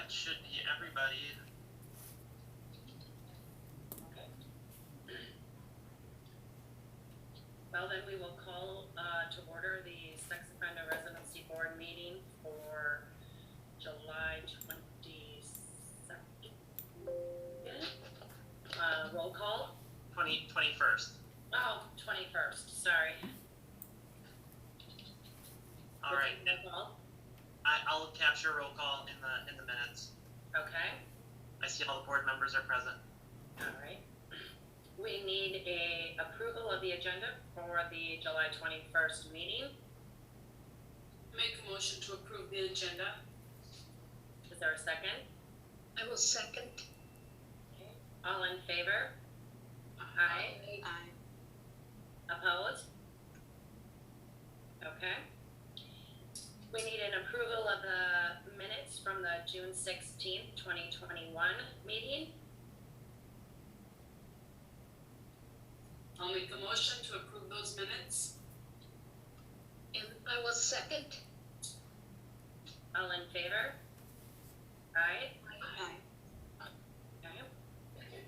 That should be everybody. Okay. Well, then we will call to order the Sex Offender Residency Board meeting for July 22nd. Roll call? 21st. Oh, 21st, sorry. All right. Roll call? I'll capture roll call in the minutes. Okay. I see all the board members are present. All right. We need a approval of the agenda for the July 21st meeting. Make a motion to approve the agenda. Is there a second? I will second. Okay. All in favor? Aye. Aye. Opposed? Okay. We need an approval of the minutes from the June 16th, 2021 meeting. I'll make a motion to approve those minutes. And I will second. All in favor? Aye. Aye. Okay.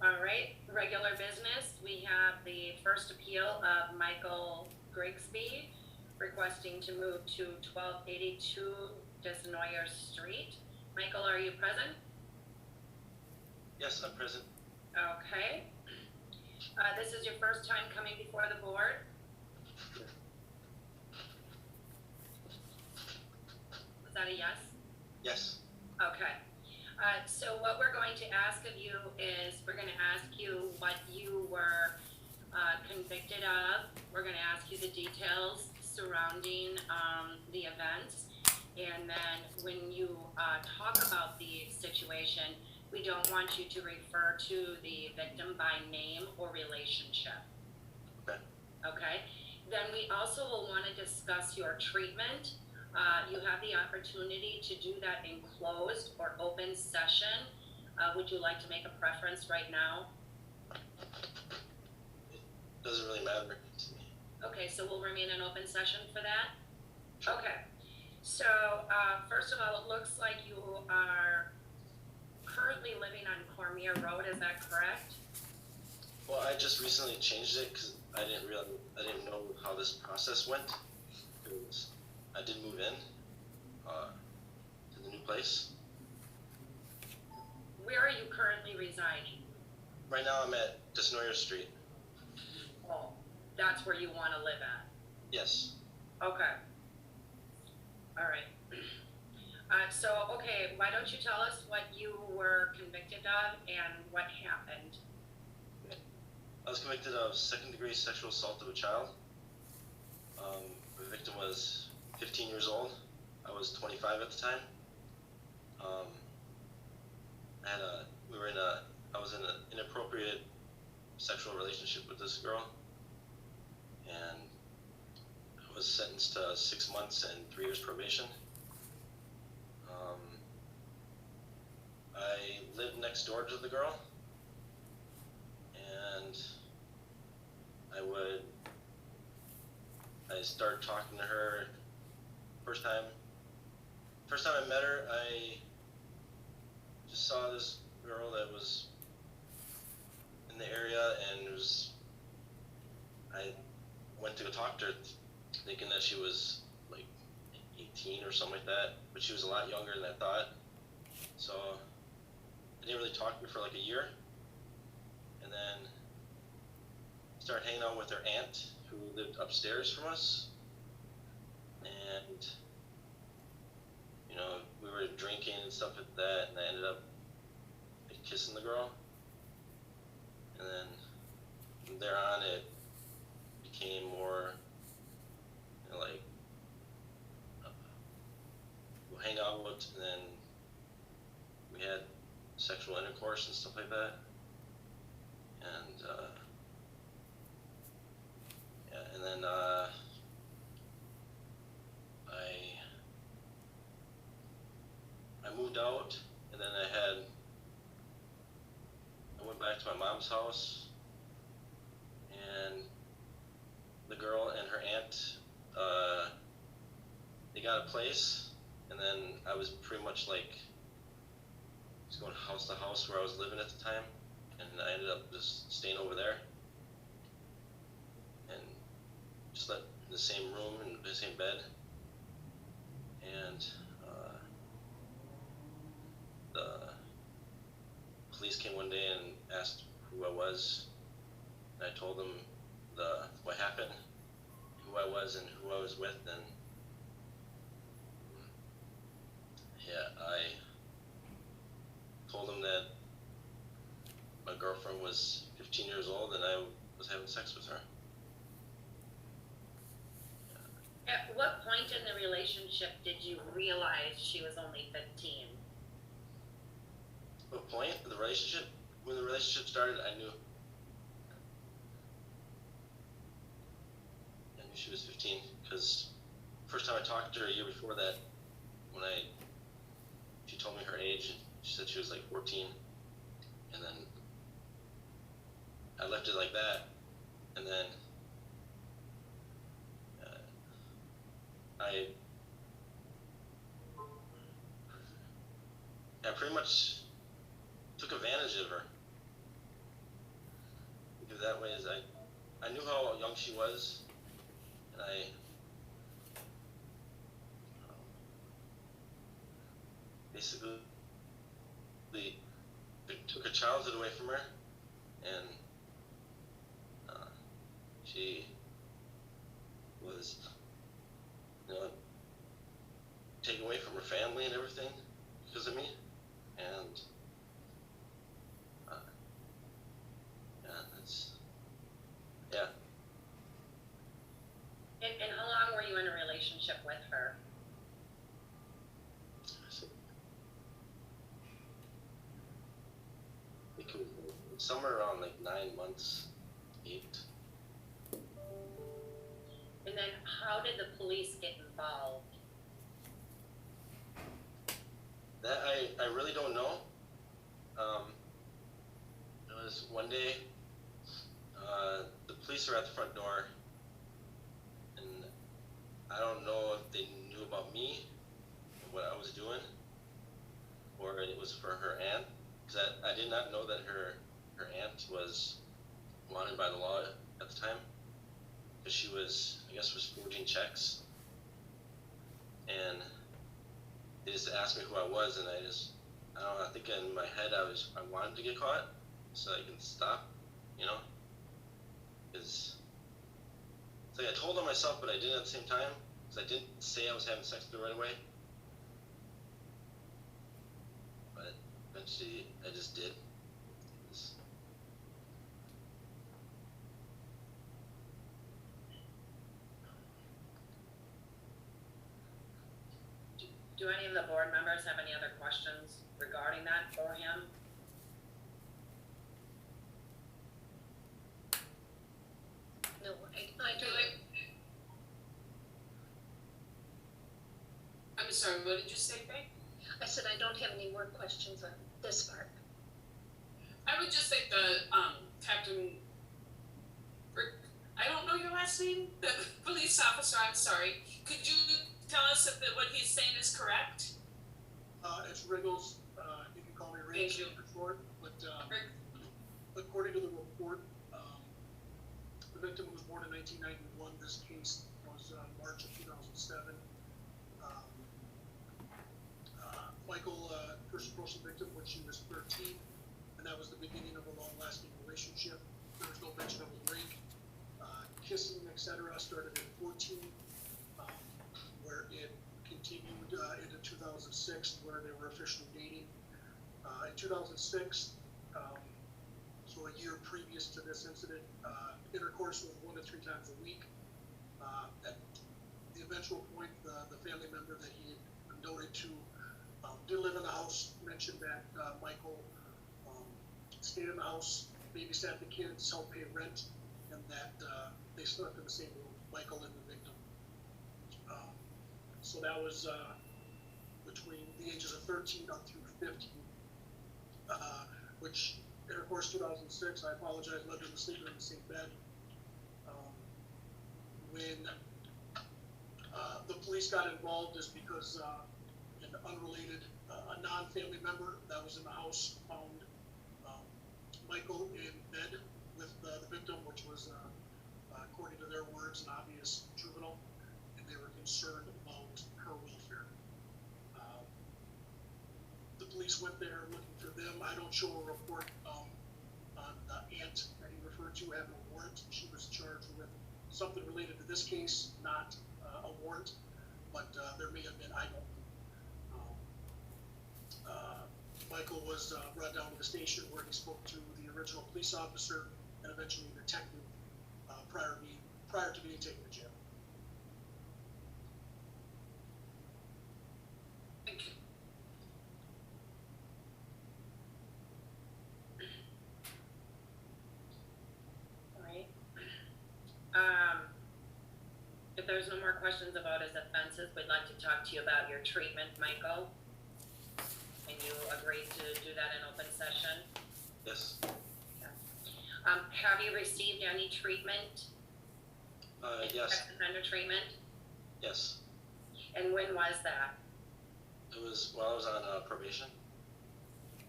All right, regular business, we have the first appeal of Michael Grigsby requesting to move to 1282 Desnoyer Street. Michael, are you present? Yes, I'm present. Okay. This is your first time coming before the board? Was that a yes? Yes. Okay. So what we're going to ask of you is, we're going to ask you what you were convicted of. We're going to ask you the details surrounding the events. And then when you talk about the situation, we don't want you to refer to the victim by name or relationship. Okay. Okay? Then we also will want to discuss your treatment. You have the opportunity to do that in closed or open session. Would you like to make a preference right now? It doesn't really matter to me. Okay, so we'll remain in open session for that? Sure. Okay. So, first of all, it looks like you are currently living on Cormier Road, is that correct? Well, I just recently changed it because I didn't know how this process went. Because I did move in to the new place. Where are you currently residing? Right now I'm at Desnoyer Street. Oh, that's where you want to live at? Yes. Okay. All right. Okay, why don't you tell us what you were convicted of and what happened? I was convicted of second-degree sexual assault of a child. The victim was 15 years old. I was 25 at the time. I was in an inappropriate sexual relationship with this girl, and I was sentenced to 6 months and 3 years probation. I lived next door to the girl, and I started talking to her. First time I met her, I just saw this girl that was in the area, and I went to go talk to her thinking that she was like 18 or something like that, but she was a lot younger than I thought. So I didn't really talk to her for like a year, and then started hanging out with her aunt who lived upstairs from us, and we were drinking and stuff like that, and I ended up kissing the girl, and then from there on it became more like we'll hang out, and then we had sexual intercourse and stuff like that, and and then I moved out, and then I went back to my mom's house, and the girl and her aunt, they got a place, and then I was pretty much like just going house to house where I was living at the time, and I ended up just staying over there, and just let in the same room and the same bed, and the police came one day and asked who I was, and I told them what happened, who I was, and who I was with, and yeah, I told them that my girlfriend was 15 years old and I was having sex with her. At what point in the relationship did you realize she was only 15? What point of the relationship? When the relationship started, I knew she was 15, because first time I talked to her a year before that, she told me her age, and she said she was like 14, and then I left it like that, and then I pretty much took advantage of her. Think of it that way, as I knew how young she was, and I basically took her childhood away from her, and she was, taken away from her family and everything because of me, and yeah. And how long were you in a relationship with her? It was somewhere around like 9 months, 8. And then how did the police get involved? That I really don't know. It was one day, the police were at the front door, and I don't know if they knew about me, what I was doing, or it was for her aunt, because I did not know that her aunt was wanted by the law at the time, because she was, I guess, was forging checks, and they just asked me who I was, and I don't know, I think in my head I wanted to get caught so I can stop, because it's like I told on myself, but I didn't at the same time, because I didn't say I was having sex with her right away, but eventually I just did. Do any of the board members have any other questions regarding that for him? No, I do. I'm sorry, what did you say, Faye? I said I don't have any more questions on this part. I would just think Captain Rick, I don't know your last name, the police officer, I'm sorry. Could you tell us if what he's saying is correct? It's Riggles. You can call me Riggles for short. But according to the report, the victim was born in 1991. This case was March of 2007. Michael first approached the victim when she was 13, and that was the beginning of a long-lasting relationship. There was no mention of a rape, kissing, etc. Started at 14, where it continued into 2006, where they were officially dating. In 2006, so a year previous to this incident, intercourse was 1 to 3 times a week. At the eventual point, the family member that he had noted to did live in the house mentioned that Michael stayed in the house, babysat the kids, helped pay rent, and that they slept in the same room, Michael and the victim. So that was between the ages of 13 up through 15, which intercourse 2006, I apologize, led them to sleeping in the same bed. When the police got involved is because unrelated, a non-family member that was in the house found Michael in bed with the victim, which was, according to their words, an obvious juvenile, and they were concerned about her welfare. The police went there looking for them. I don't show a report on the aunt that he referred to having a warrant. She was charged with something related to this case, not a warrant, but there may have been, I don't know. Michael was brought down to the station where he spoke to the original police officer and eventually the detective prior to being taken to jail. Thank you. All right. If there's no more questions about his offenses, we'd like to talk to you about your treatment, Michael. And you agreed to do that in open session. Yes. Have you received any treatment? Yes. Sex offender treatment? Yes. And when was that? It was while I was on probation.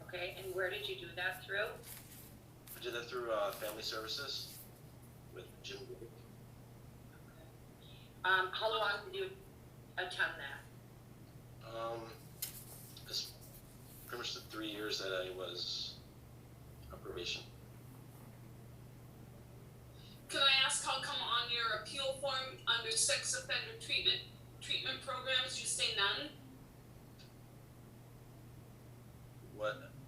Okay, and where did you do that through? I did that through Family Services with Jim. How long did you attend that? It's pretty much the 3 years that I was on probation. Can I ask how come on your appeal form under sex offender treatment programs you say none?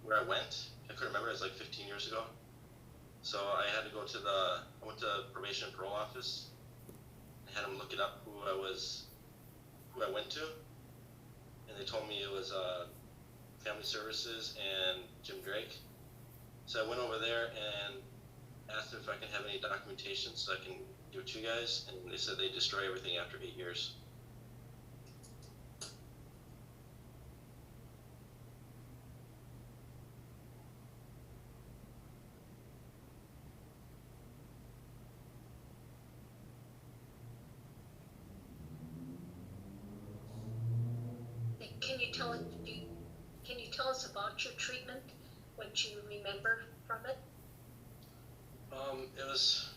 Where I went? I couldn't remember. It was like 15 years ago. So I had to go to I went to probation and parole office. I had them look it up who I went to, and they told me it was Family Services and Jim Drake. So I went over there and asked them if I can have any documentation so I can give it to you guys, and they said they destroy everything after 8 years. Can you tell us about your treatment, what you remember from it? It was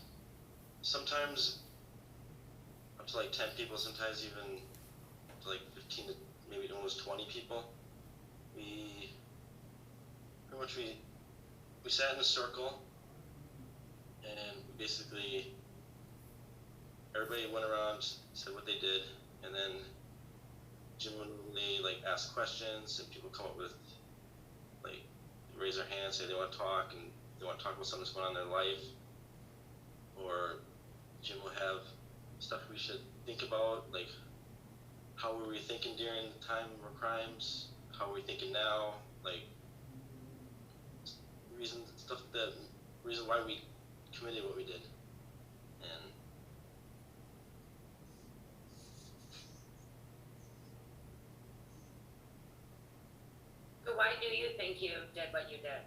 sometimes up to like 10 people, sometimes even up to like 15 to maybe almost 20 people. We sat in a circle, and basically everybody went around, said what they did, and then Jim would normally like ask questions, and people come up with like raise their hand, say they want to talk, and they want to talk about something that's going on in their life, or Jim will have stuff we should think about, like how were we thinking during the time of our crimes, how are we thinking now, like reason why we committed what we did, and So why do you think you did what you did?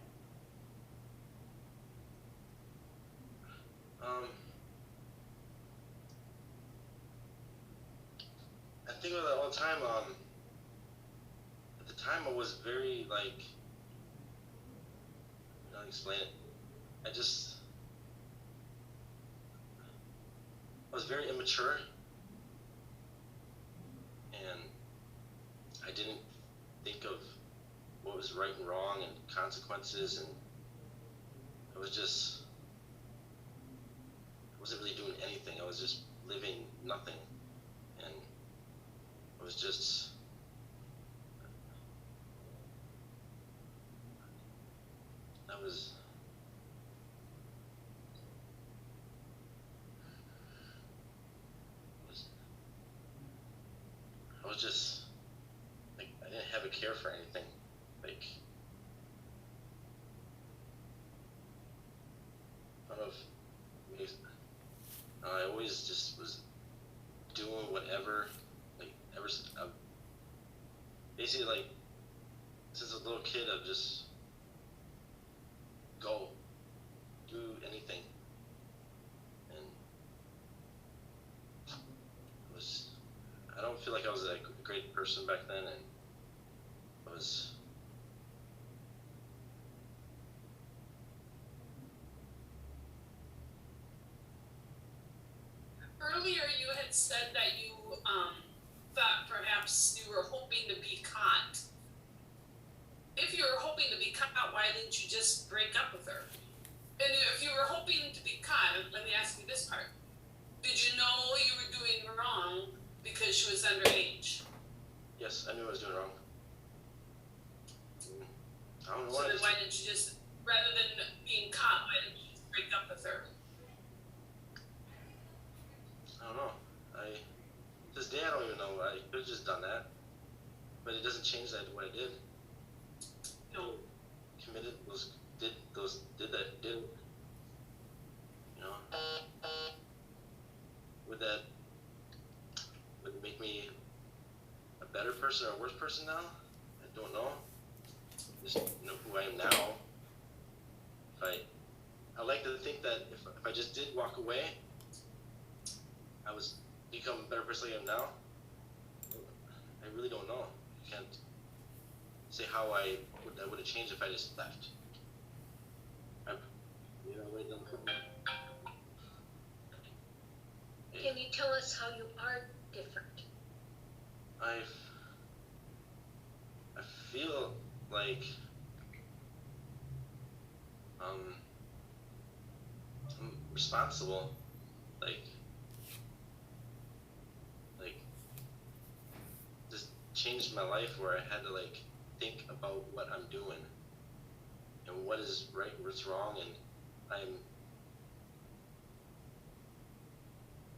I think about that all the time. At the time, I was very like, I'll explain it. I was very immature, and I didn't think of what was right and wrong and consequences, and I wasn't really doing anything. I was just living nothing, and I was just like I didn't have a care for anything. Like I don't know if I always just was doing whatever, like basically like since a little kid I've just go do anything, and I don't feel like I was a great person back then, and was. Earlier, you had said that you thought perhaps you were hoping to be caught. If you were hoping to be caught, why didn't you just break up with her? And if you were hoping to be caught, let me ask you this part. Did you know you were doing wrong because she was underage? Yes, I knew I was doing wrong. I don't know So why. then why didn't you just, rather than being caught, why didn't you just break up with her? I don't know. To this day, I don't even know. I could have just done that, but it doesn't change that what I did. No. Committed did that. You know, would it make me a better person or a worse person now? I don't know. Just know who I am now. I like to think that if I just did walk away, I was become a better person I am now. I really don't know. I can't say how I would have changed if I just left. Can you tell us how you are different? I feel like I'm responsible, like just changed my life where I had to like think about what I'm doing and what is right, what's wrong, and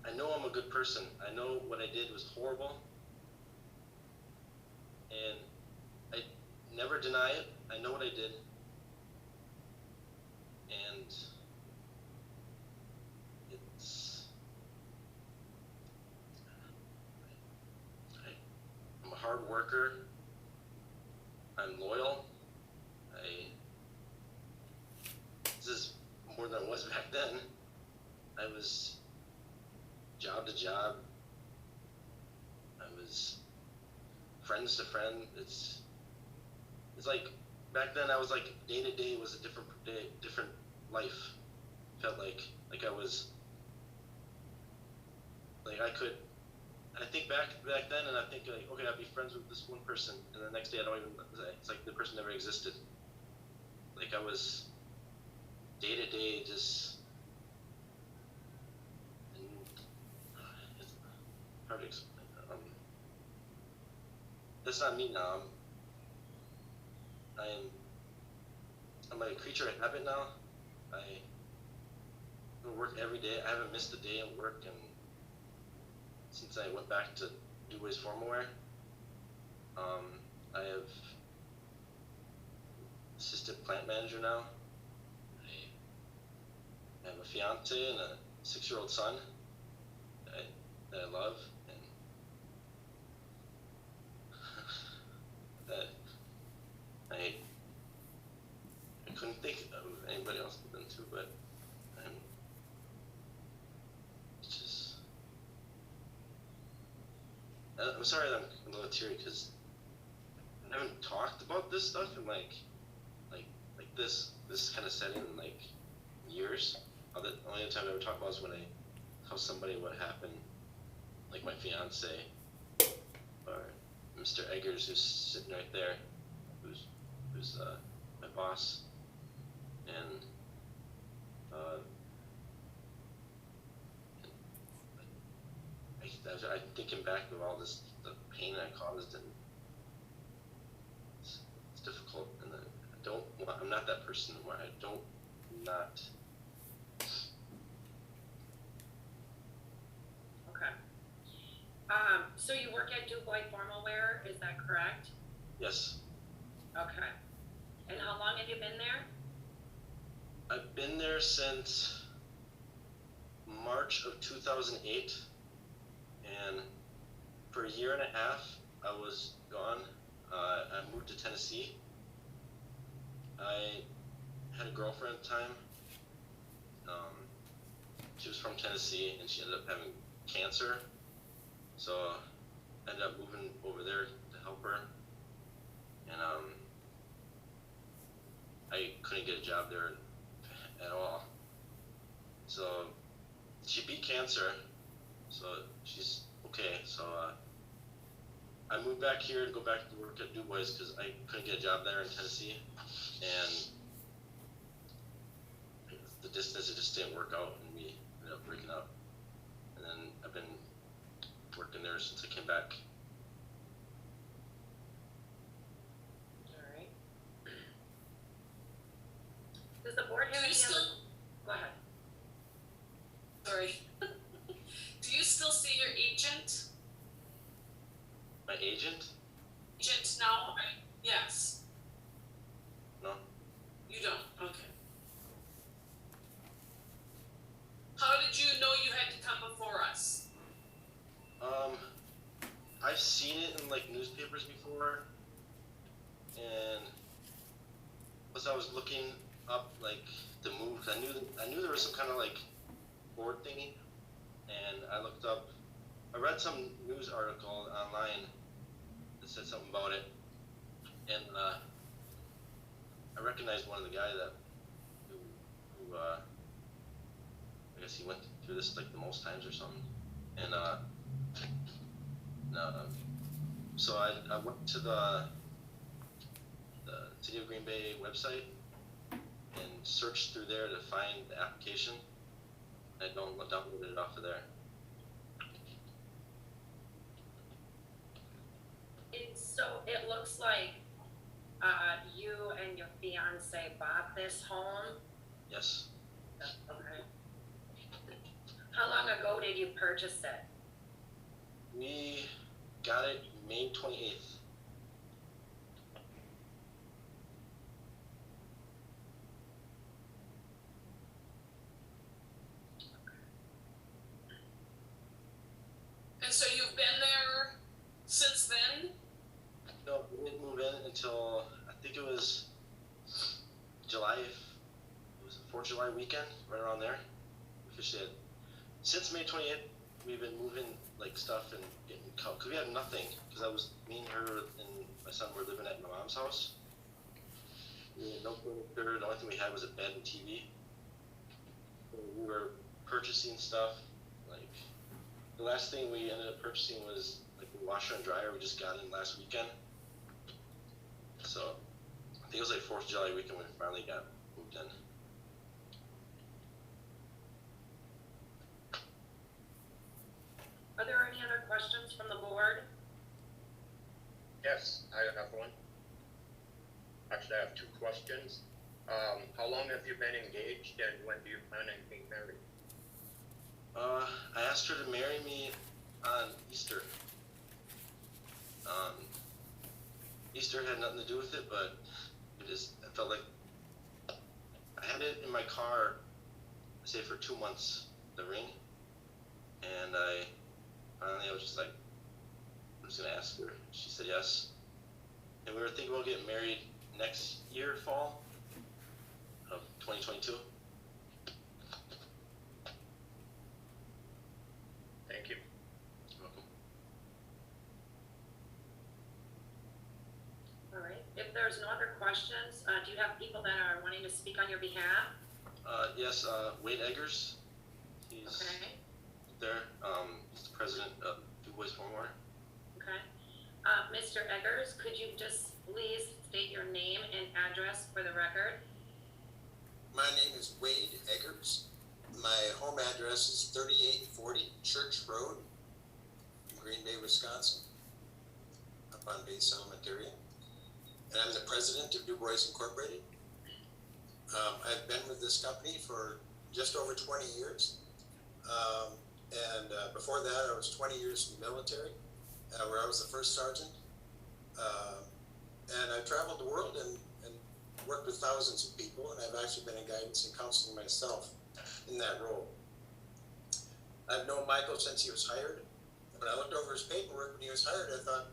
I know I'm a good person. I know what I did was horrible, and I never deny it. I know what I did, and I'm a hard worker. I'm loyal. This is more than I was back then. I was job to job. I was friends to friend. It's like back then I was like day to day was a different day, different life. Felt like I was like I think back then and I think like, okay, I'd be friends with this one person, and the next day I don't even. It's like the person never existed. Like I was day to day just. And it's hard to explain. That's not me now. I'm a creature of habit now. I go to work every day. I haven't missed a day at work, and since I went back to do waste formal wear, I have assistant plant manager now. I have a fiance and a 6-year-old son that I love, and that I couldn't think of anybody else than too, but it's just. I'm sorry that I'm a little teary because I haven't talked about this stuff in like this kind of setting in like years. The only time I ever talk about is when I tell somebody what happened, like my fiance or Mr. Eggers, who's sitting right there, who's my boss, and I'm thinking back of all the pain I caused, and it's difficult, and I'm not that person anymore. Not. Okay. So you work at Dubois Formal Wear, is that correct? Yes. Okay. And how long have you been there? I've been there since March of 2008, and for a year and a half I was gone. I moved to Tennessee. I had a girlfriend at the time. She was from Tennessee, and she ended up having cancer, so I ended up moving over there to help her, and I couldn't get a job there at all. So she beat cancer, so she's okay. So I moved back here to go back to work at Du Bois because I couldn't get a job there in Tennessee, and the distance, it just didn't work out, and we ended up breaking up. And then I've been working there since I came back. Alright. Does the board have Do you any still, other? Go ahead. sorry. Do you still see your agent? My agent? Agent now? Yes. No. You don't? Okay. How did you know you had to come before us? I've seen it in like newspapers before, and plus I was looking up like the move. I knew there was some kind of like board thingy, and I looked up. I read some news article online that said something about it, and I recognized one of the guys who I guess he went through this like the most times or something, and so I went to the City of Green Bay website and searched through there to find the application. I downloaded it off of there. So it looks like you and your fiance bought this home. Yes. Okay. How long ago did you purchase it? We got it May 28th. And so you've been there since then? No, we didn't move in until I think it was July. It was the 4th of July weekend, right around there. Officially, since May 28th, we've been moving like stuff and getting cut because we had nothing. Because me and her and my son were living at my mom's house. We had no furniture. The only thing we had was a bed and TV. So we were purchasing stuff. Like the last thing we ended up purchasing was like a washer and dryer. We just got in last weekend. So I think it was like 4th of July weekend when we finally got moved in. Are there any other questions from the board? Yes, I have one. Actually, I have two questions. How long have you been engaged and when do you plan on being married? I asked her to marry me on Easter. Easter had nothing to do with it, but I felt like I had it in my car, say for 2 months, the ring, and finally I was just like, I'm just gonna ask her. She said yes, and we were thinking about getting married next year, fall of 2022. Thank you. You're welcome. All right. If there's no other questions, do you have people that are wanting to speak on your behalf? Yes, Wade Eggers. He's Okay. there. He's the president of Du Bois Stormwater. Okay. Mr. Eggers, could you just please state your name and address for the record? My name is Wade Eggers. My home address is 3840 Church Road in Green Bay, Wisconsin, up on Bay Cemetery. And I'm the president of Du Bois Incorporated. I've been with this company for just over 20 years. Before that, I was 20 years in the military, where I was the first sergeant. And I've traveled the world and worked with thousands of people, and I've actually been in guidance and counseling myself in that role. I've known Michael since he was hired. When I looked over his paperwork when he was hired, I thought,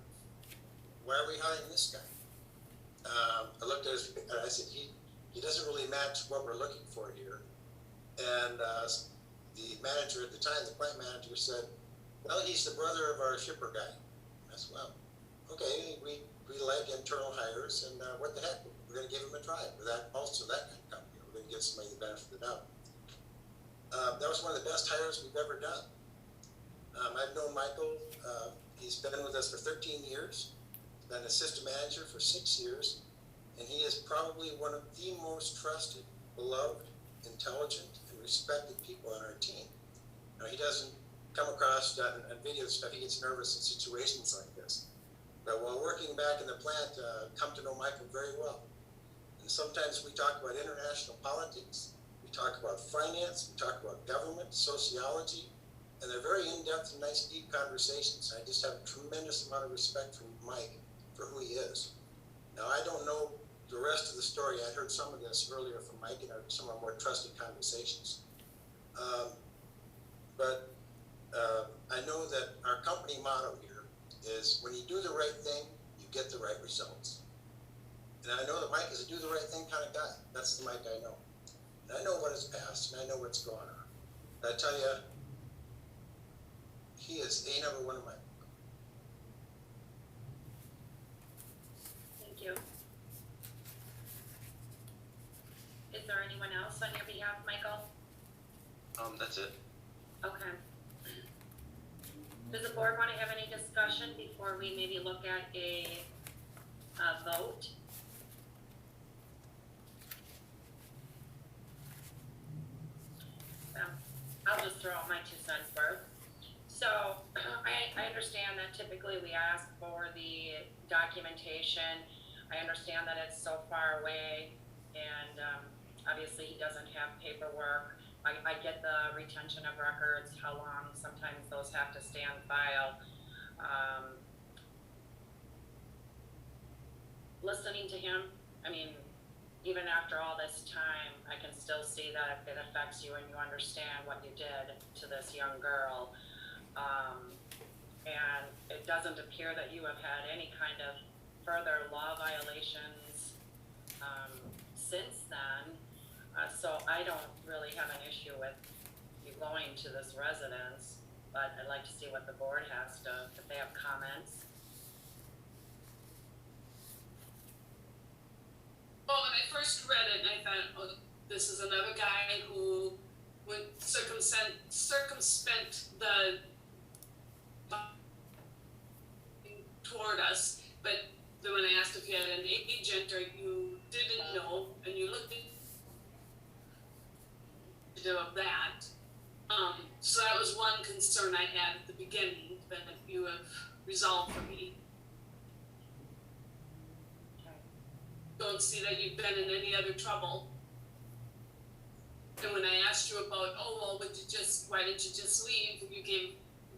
why are we hiring this guy? I looked at his, and I said, he doesn't really match what we're looking for here. And the manager at the time, the plant manager, said, well, he's the brother of our shipper guy. I said, well, okay, we we like internal hires, and what the heck, we're gonna give him a try. With that, also that kind of company, we're gonna give somebody the benefit of the doubt. That was one of the best hires we've ever done. I've known Michael, he's been with us for 13 years, been assistant manager for 6 years, and he is probably one of the most trusted, beloved, intelligent, and respected people on our team. Now, he doesn't come across on video stuff, he gets nervous in situations like this. But while working back in the plant, come to know Michael very well. And sometimes we talk about international politics, we talk about finance, we talk about government, sociology, and they're very in-depth and nice, deep conversations. I just have a tremendous amount of respect for Mike, for who he is. Now, I don't know the rest of the story. I heard some of this earlier from Mike in some of our more trusted conversations. But I know that our company motto here is when you do the right thing, you get the right results. And I know that Mike is a do the right thing kind of guy. That's the Mike I know. And I know what is past, and I know what's going on. And I tell you, he is a number one of my. Thank you. Is there anyone else on your behalf, Michael? That's it. Okay. Does the board want to have any discussion before we maybe look at a vote? I'll just throw out my 2 cents worth. So I understand that typically we ask for the documentation. I understand that it's so far away, and obviously he doesn't have paperwork. I get the retention of records, how long sometimes those have to stay on file. Listening to him, I mean, even after all this time, I can still see that it affects you and you understand what you did to this young girl. And it doesn't appear that you have had any kind of further law violations since then. So I don't really have an issue with you going to this residence, but I'd like to see what the board has to, if they have comments. Well, when I first read it, I thought, oh, this is another guy who would circumspect the toward us. But then when I asked if you had an agent or you didn't know, and you looked of that, so that was one concern I had at the beginning that you have resolved for me. Don't see that you've been in any other trouble. And when I asked you about, oh, well, why didn't you just leave? You gave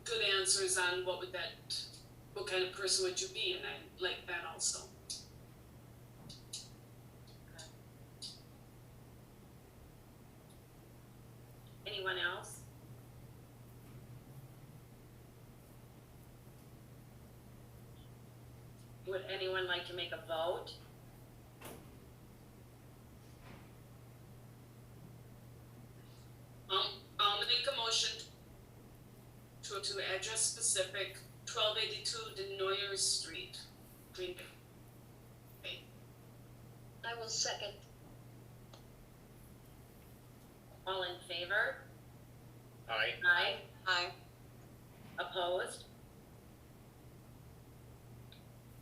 good answers on what kind of person would you be, and I like that also. Anyone else? Would anyone like to make a vote? I'll make a motion to address specific 1282 Denoyers Street, Green Bay. I will second. All in favor? Aye. Aye. Aye. Opposed?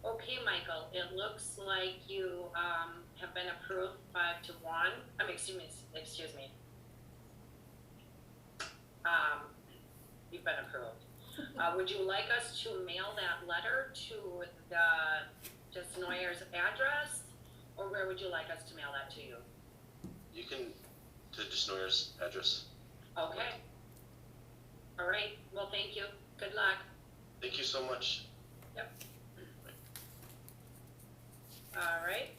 Okay, Michael, it looks like you have been approved 5-1. I mean, excuse me. You've been approved. Would you like us to mail that letter to the Desnoyers address, or where would you like us to mail that to you? You can to Desnoyers address. Okay. All right. Well, thank you. Good luck. Thank you so much. Yep. All right.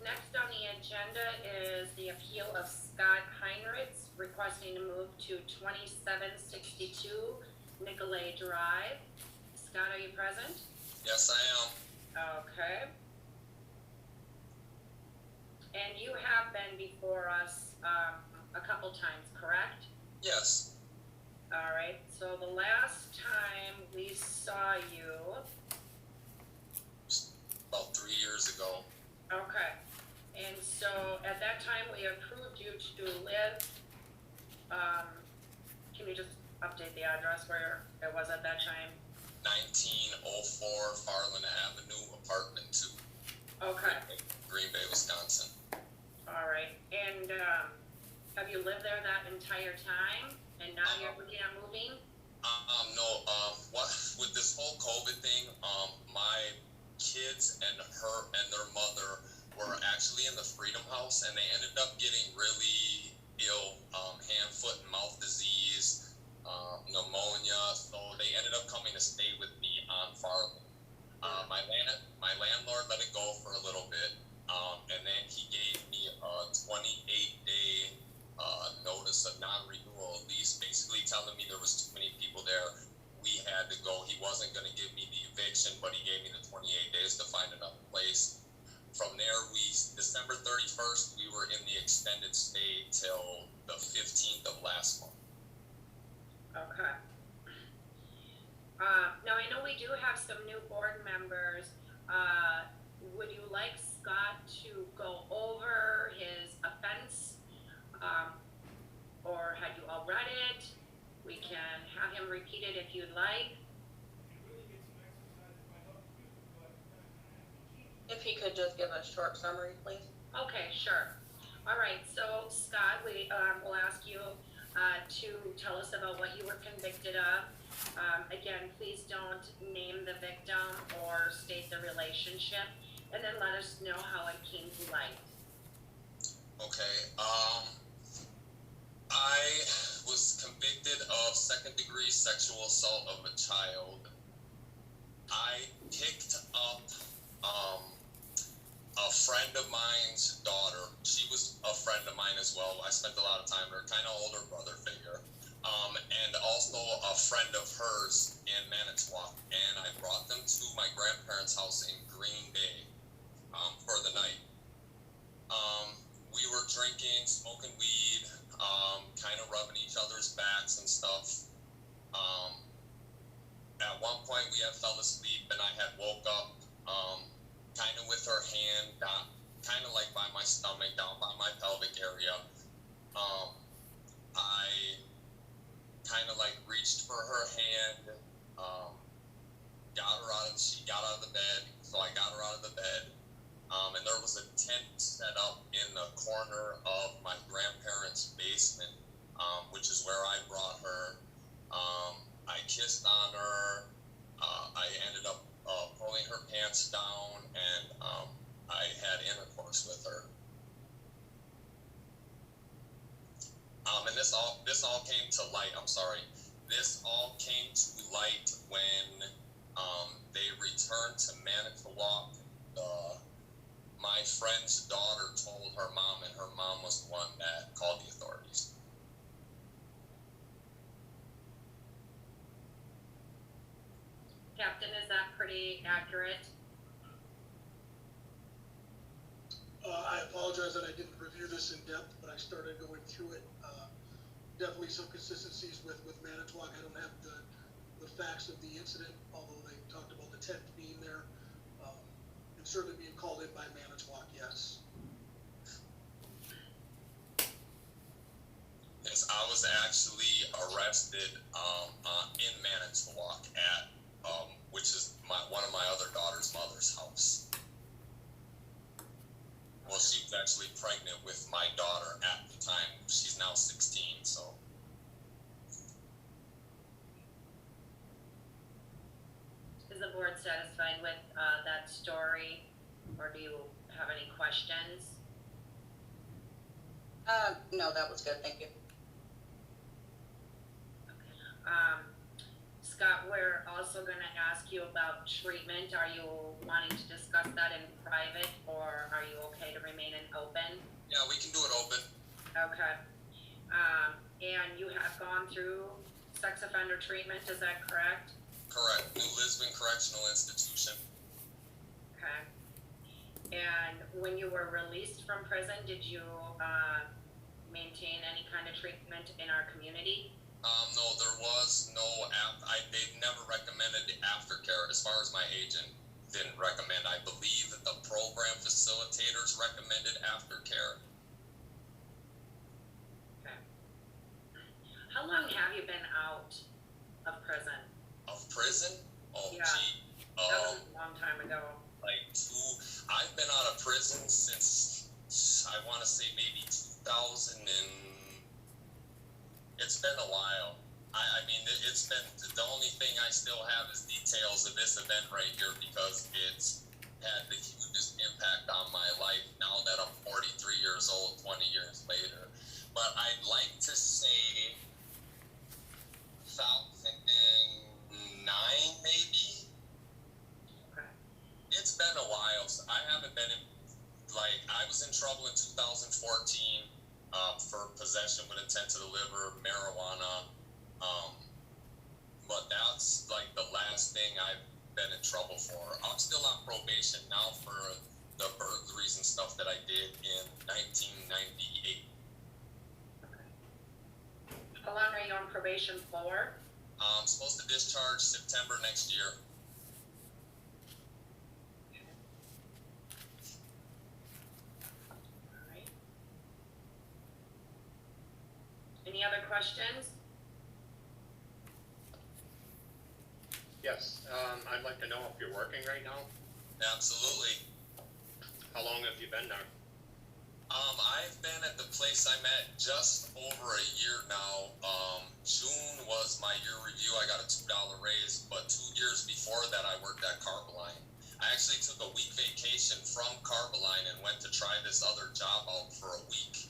Next on the agenda is the appeal of Scott Heinrichs requesting to move to 2762 Nicolay Drive. Scott, are you present? Yes, I am. Okay. And you have been before us a couple times, correct? Yes. All right. So the last time we saw you, address where it was at that time? 1904 Farland Avenue, apartment 2. Okay, Green Bay, Wisconsin. all right. And, have you lived there that entire time? And now you're looking at moving? No, what, with this whole COVID thing, my kids and their mother were actually in the Freedom House, and they ended up getting really ill, hand, foot, and mouth disease, pneumonia, so they ended up coming to stay with me on Farland. My landlord let it go for a little bit, and then he gave me a 28-day notice of non-renewal lease, basically telling me there was too many people there. We had to go. He wasn't going to give me the eviction, but he gave me the 28 days to find another place. From there, December 31st, we were in the extended stay till the 15th of last month. Okay. Now I know we do have some new board members. Would you like Scott to go over his offense? Or had you all read it? We can have him repeat it if you'd like. If he could just give a short summary, please. Okay, sure. All right, so Scott, we will ask you to tell us about what you were convicted of. Again, please don't name the victim or state the relationship, and then let us know how it came to light. Okay, I was convicted of second-degree sexual assault of a child. I picked up a friend of mine's daughter. She was a friend of mine as well. I spent a lot of time with her, kind of older brother figure. And also a friend of hers in Manitowoc. And I brought them to my grandparents' house in Green Bay for the night. We were drinking, smoking weed, kind of rubbing each other's backs and stuff. At one point we had fell asleep and I had woke up kind of with her hand down, kind of like by my stomach, down by my pelvic area. I kind of like reached for her hand, she got out of the bed, so I got her out of the bed. And there was a tent set up in the corner of my grandparents' basement, which is where I brought her. I kissed on her. I ended up pulling her pants down, and I had intercourse with her. And this all came to light. I'm sorry. This all came to light when they returned to Manitowoc. My friend's daughter told her mom, and her mom was the one that called the authorities. Captain, is that pretty accurate? I apologize that I didn't review this in depth, but I started going through it. Definitely some consistencies with Manitowoc. I don't have the facts of the incident, although they talked about the tent being there, and certainly being called in by Manitowoc, yes. Yes, I was actually arrested in Manitowoc at which is one of my other daughter's mother's house. Well, she was actually pregnant with my daughter at the time. She's now 16, so. Is the board satisfied with that story, or do you have any questions? No, that was good, thank you. Scott, we're also going to ask you about treatment. Are you wanting to discuss that in private, or are you okay to remain in open? Yeah, we can do it open. Okay. And you have gone through sex offender treatment, is that correct? Correct. New Lisbon Correctional Institution. Okay. And when you were released from prison, did you maintain any kind of treatment in our community? No, there was no, they never recommended aftercare as far as my agent didn't recommend. I believe that the program facilitators recommended aftercare. Okay. How long have you been out of prison. Of prison? Oh, Yeah. gee. That was a long time ago. I've been out of prison since, I want to say maybe 2000 and, it's been a while. I mean, it's been, the only thing I still have is details of this event right here because it's had the hugest impact on my life now that I'm 43 years old, 20 years later. But I'd like to say 2009 maybe? Okay. It's been a while. So I haven't been in, like, I was in trouble in 2014 for possession with intent to deliver marijuana. But that's like the last thing I've been in trouble for. I'm still on probation now for the burglaries and stuff that I did in 1998. How long are you on probation for? I'm supposed to discharge September next year. All right. Any other questions? Yes, I'd like to know if you're working right now. Absolutely. How long have you been there? I've been at the place I'm at just over a year now. June was my year review. I got a $2 raise, but 2 years before that I worked at Carboline. I actually took a week vacation from Carboline and went to try this other job out for a week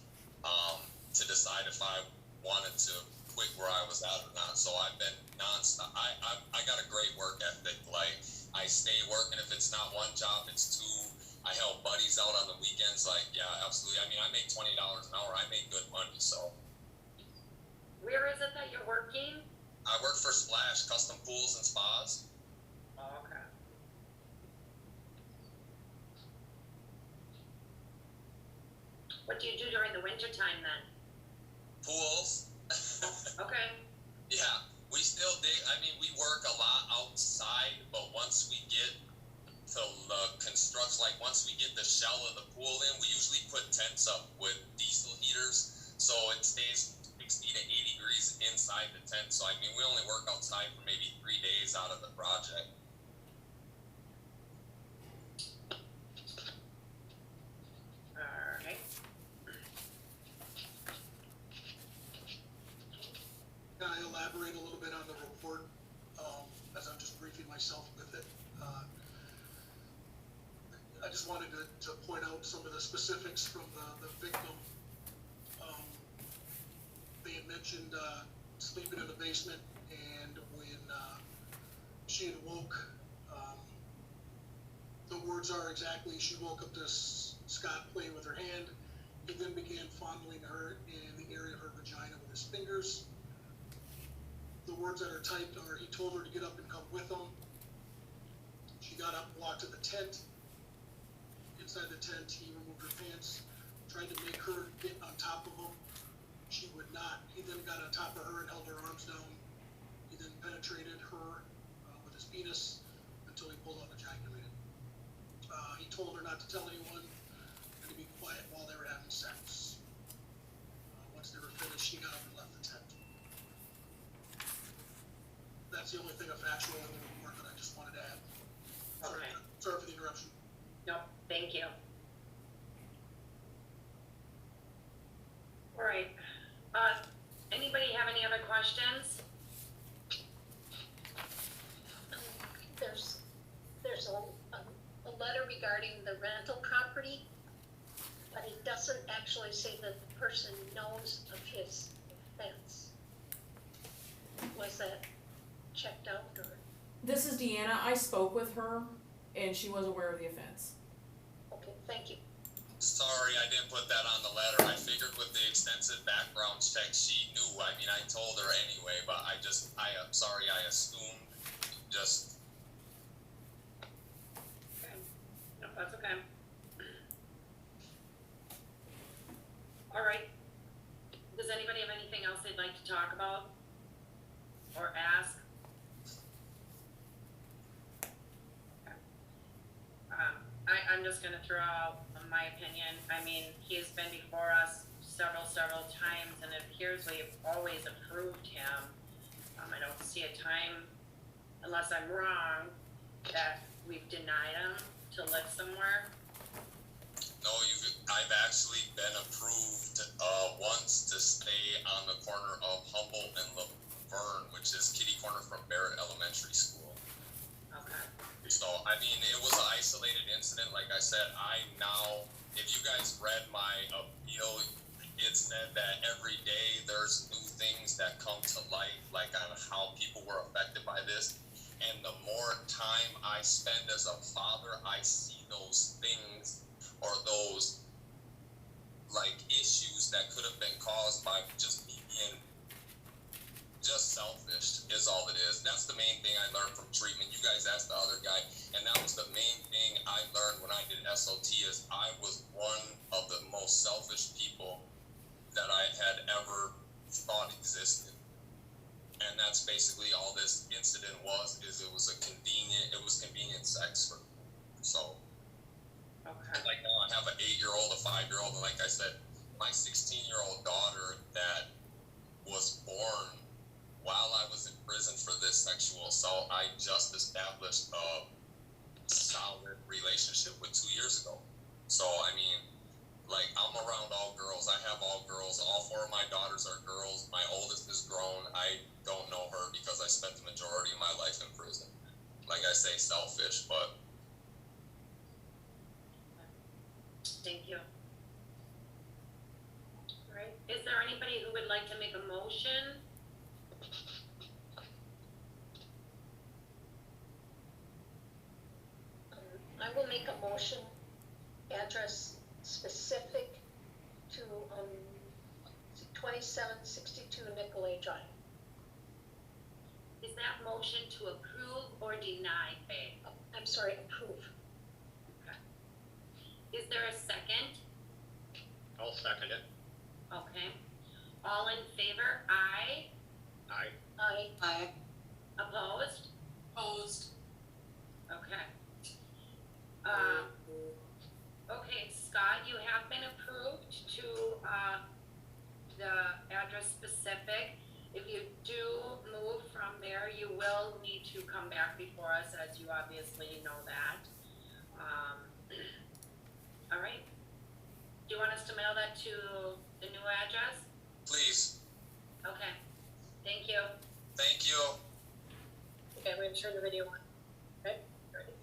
to decide if I wanted to quit where I was at or not. So I've been nonstop. I got a great work ethic. Like, I stay working. If it's not one job, it's two. I help buddies out on the weekends. Like, yeah, absolutely. I mean, I make $20 an hour. I make good money. So Where is it that you're working? I work for Splash Custom Pools and Spas. Oh, okay. What do you do during the winter time then? Pools. Okay. Yeah, we still dig. I mean, we work a lot outside, but once we get to construct, like once we get the shell of the pool in, we usually put tents up with diesel heaters, so it stays 60 to 80 degrees inside the tent. So I mean, we only work outside for maybe 3 days out of the project. All right. Can I elaborate a little bit on the report, as I'm just briefing myself with it? I just wanted to point out some of the specifics from the victim. They had mentioned sleeping in the basement, and when she had woke, the words are exactly, she woke up to Scott playing with her hand. He then began fondling her in the area of her vagina with his fingers. The words that are typed are, he told her to get up and come with him. She got up, walked to the tent. Inside the tent, he removed her pants, tried to make her get on top of him. She would not. He then got on top of her and held her arms down. He then penetrated her with his penis until he pulled out ejaculated. He told her not to tell anyone and to be quiet while they were having sex. Once they were finished, she got up and left the tent. That's the only thing of factual in the report that I just wanted to add. Okay. Sorry for the interruption. Nope, thank you. All right. Anybody have any other questions? There's a letter regarding the rental property, but it doesn't actually say that the person knows of his offense. Was that checked out, or? This is Deanna. I spoke with her, and she was aware of the offense. Okay, thank you. Sorry, I didn't put that on the letter. I figured with the extensive background check, she knew. I mean, I told her anyway, but I'm sorry, I assumed. Just. Okay. No, that's okay. All right. Does anybody have anything else they'd like to talk about or ask? Okay. I'm just gonna throw out my opinion. I mean, he's been before us several times, and it appears we've always approved him. I don't see a time, unless I'm wrong, that we've denied them to live somewhere. No, I've actually been approved once to stay on the corner of Humboldt and Laverne, which is kitty corner from Barrett Elementary School. Okay. So, I mean, it was an isolated incident. Like I said, if you guys read my appeal, it said that every day there's new things that come to light, like on how people were affected by this. And the more time I spend as a father, I see those things or those like issues that could have been caused by just me being just selfish is all it is. That's the main thing I learned from treatment. You guys asked the other guy, and that was the main thing I learned when I did SOT is I was one of the most selfish people that I had ever thought existed. And that's basically all this incident was, is it was convenient sex for me. So, Okay. like now I have an 8-year-old, a 5-year-old, and like I said, my 16-year-old daughter that was born while I was in prison for this sexual assault, I just established a solid relationship with 2 years ago. So, I mean, like, I'm around all girls. I have all girls. All 4 of my daughters are girls. My oldest is grown. I don't know her because I spent the majority of my life in prison. Like I say, selfish, but Thank you. All right, is there anybody who would like to make a motion? I will make a motion, address specific to, 2762 Nicolay Drive. Is that motion to approve or deny, Faye? I'm sorry, approve. Is there a second? I'll second it. Okay. All in favor? Aye. Aye. Aye. Aye. Opposed? Opposed. Okay. Okay, Scott, you have been approved to, the address specific. If you do move from there, you will need to come back before us, as you obviously know that. All right. Do you want us to mail that to the new address? please, Okay. Thank you. thank you. Okay, I'm gonna turn the video on. Okay, ready?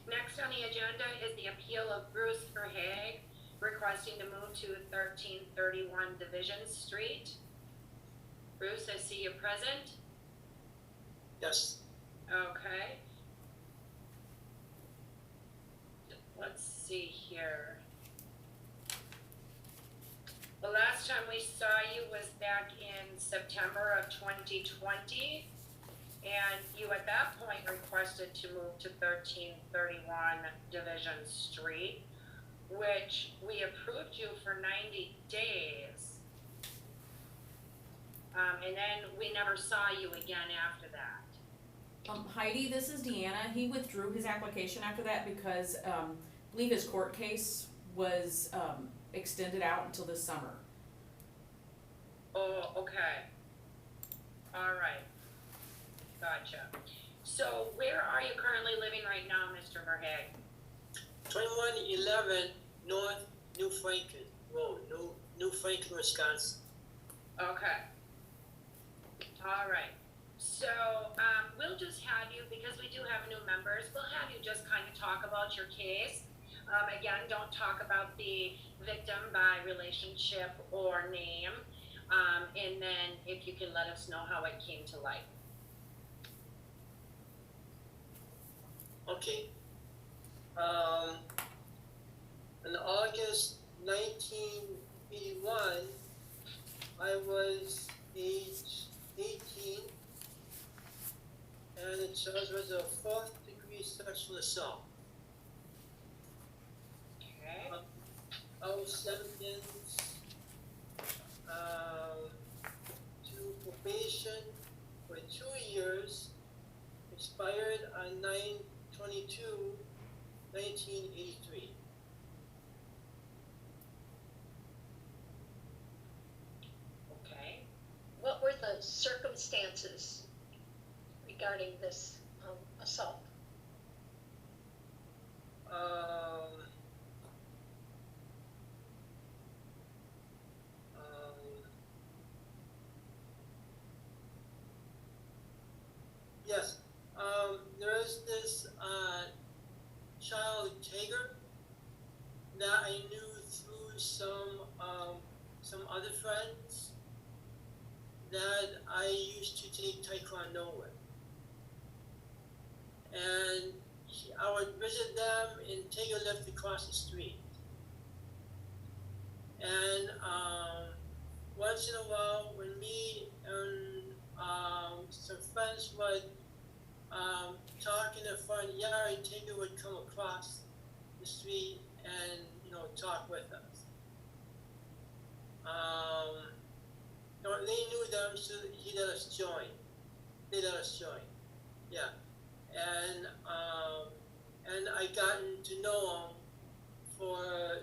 Next on the agenda is the appeal of Bruce Verhaeg requesting to move to 1331 Division Street. Bruce, I see you present. Yes. Okay. Let's see here. The last time we saw you was back in September of 2020. And you at that point requested to move to 1331 Division Street, which we approved you for 90 days. And then we never saw you again after that. Heidi, this is Deanna. He withdrew his application after that because, I believe his court case was, extended out until this summer. Oh, okay. All right. Gotcha. So where are you currently living right now, Mr. Verhaeg? 2111 North New Franklin Road, New Franklin, Wisconsin. Okay. All right. So we'll just have you, because we do have new members, we'll have you just kind of talk about your case. Again, don't talk about the victim by relationship or name. And then if you can let us know how it came to light. Okay. In August 1981, I was age 18, and the charge was a 4th-degree sexual assault. Okay. I was sentenced to probation for 2 years, expired on 9/22/1983. circumstances regarding this assault? Yes, there is this child Tager that I knew through some other friends that I used to take Taekwondo with. And I would visit them, and Tager lived across the street. And once in a while, when me and some friends would talk in the front yard, Tager would come across the street and, you know, talk with us. They knew them, so he let us join. They let us join. Yeah. And I gotten to know him for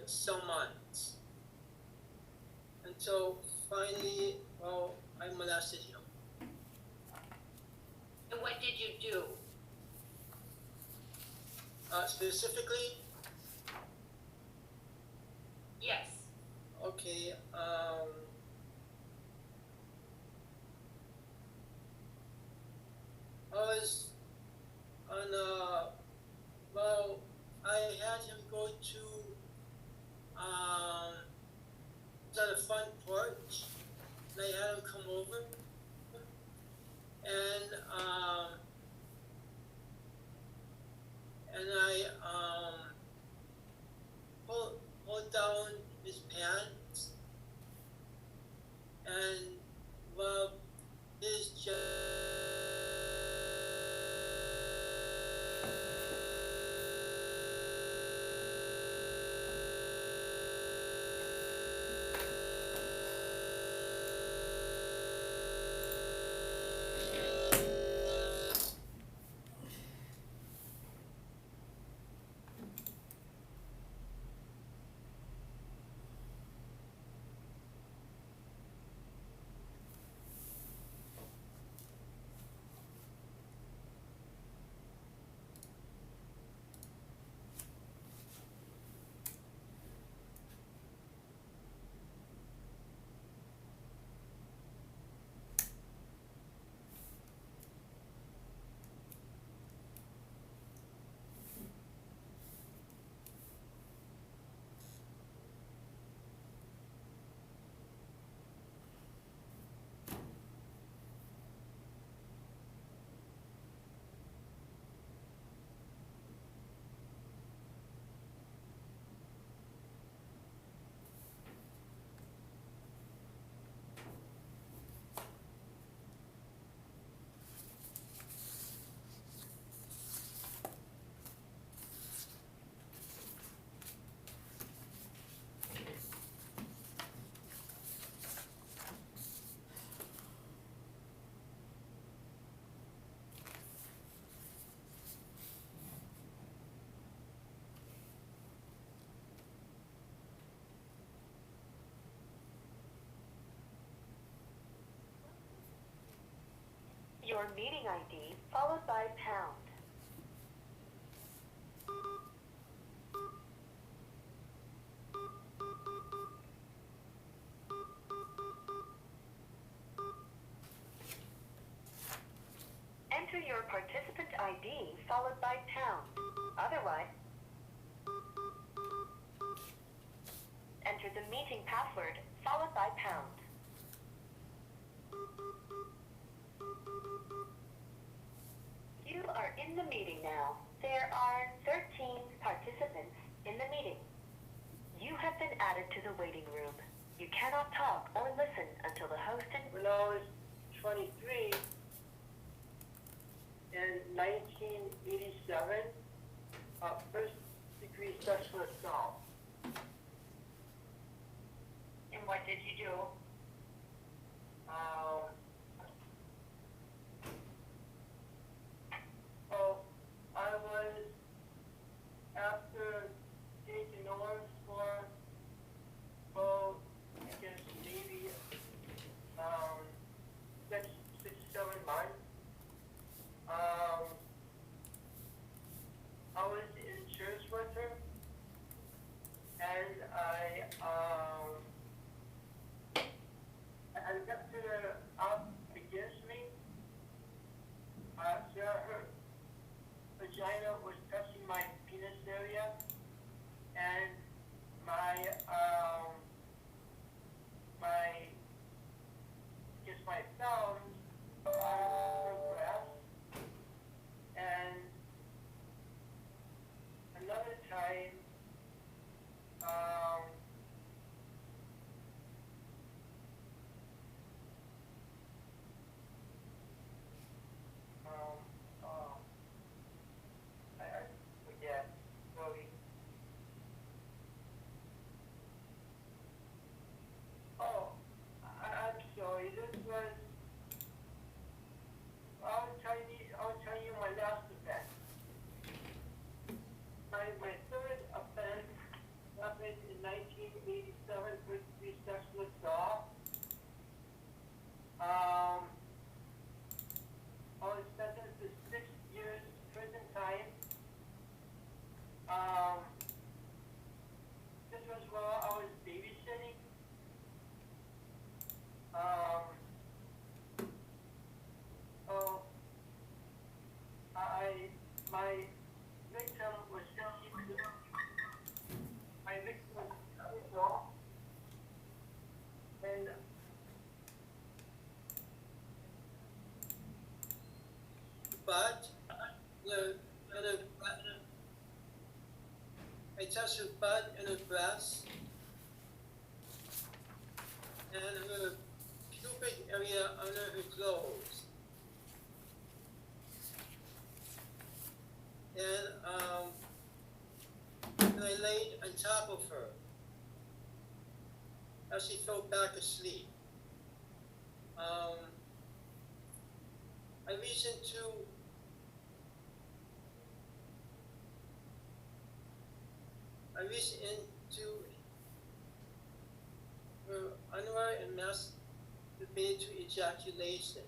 some months. Until finally, well, I molested him. And what did you do? Specifically, Yes. okay, I was on well, I had him go to, it's on a front porch, and I had him come over, and I pulled down his pants and rubbed his chest. Your meeting ID followed by pound. Enter your participant ID followed by pound. Otherwise, enter the meeting password followed by pound. You are in the meeting now. There are 13 participants in the meeting. You have been added to the waiting room. You cannot talk or listen until the host When I was 23, in 1987, first degree sexual assault. And what did you do? I was, after taking North for, I guess maybe, I got her up against me. So her vagina was touching my penis area, and my thumbs on her breast, and another time, I forget, sorry. Oh, I'm sorry, this was, I'll tell you my last offense. My third offense happened in 1987 with sexual assault. I was sentenced to 6 years prison time. This was while I was babysitting. My victim was 52. My victim was 54. And but I touched her butt and her breast and her pubic area under her clothes. And I laid on top of her as she fell back asleep. I reached into her underwear and masturbated to ejaculation.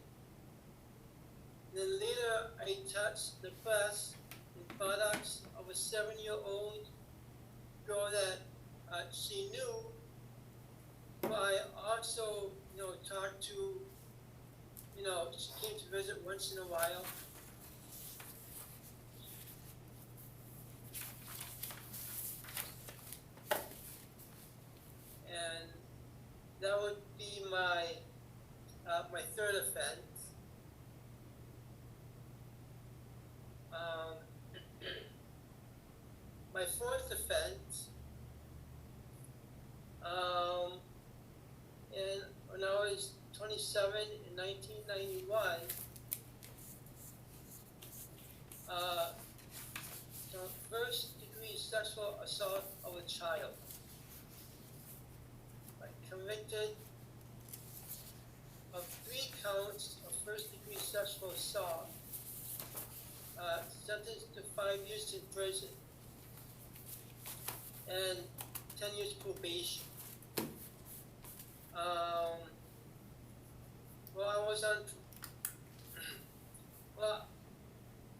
Then later I touched the breast and buttocks of a 7-year-old girl that she knew, but I also, talked to, she came to visit once in a while. And that would be my third offense. My fourth offense, and when I was 27 in 1991, first degree sexual assault of a child. I convicted of 3 counts of first degree sexual assault, sentenced to 5 years in prison and 10 years probation.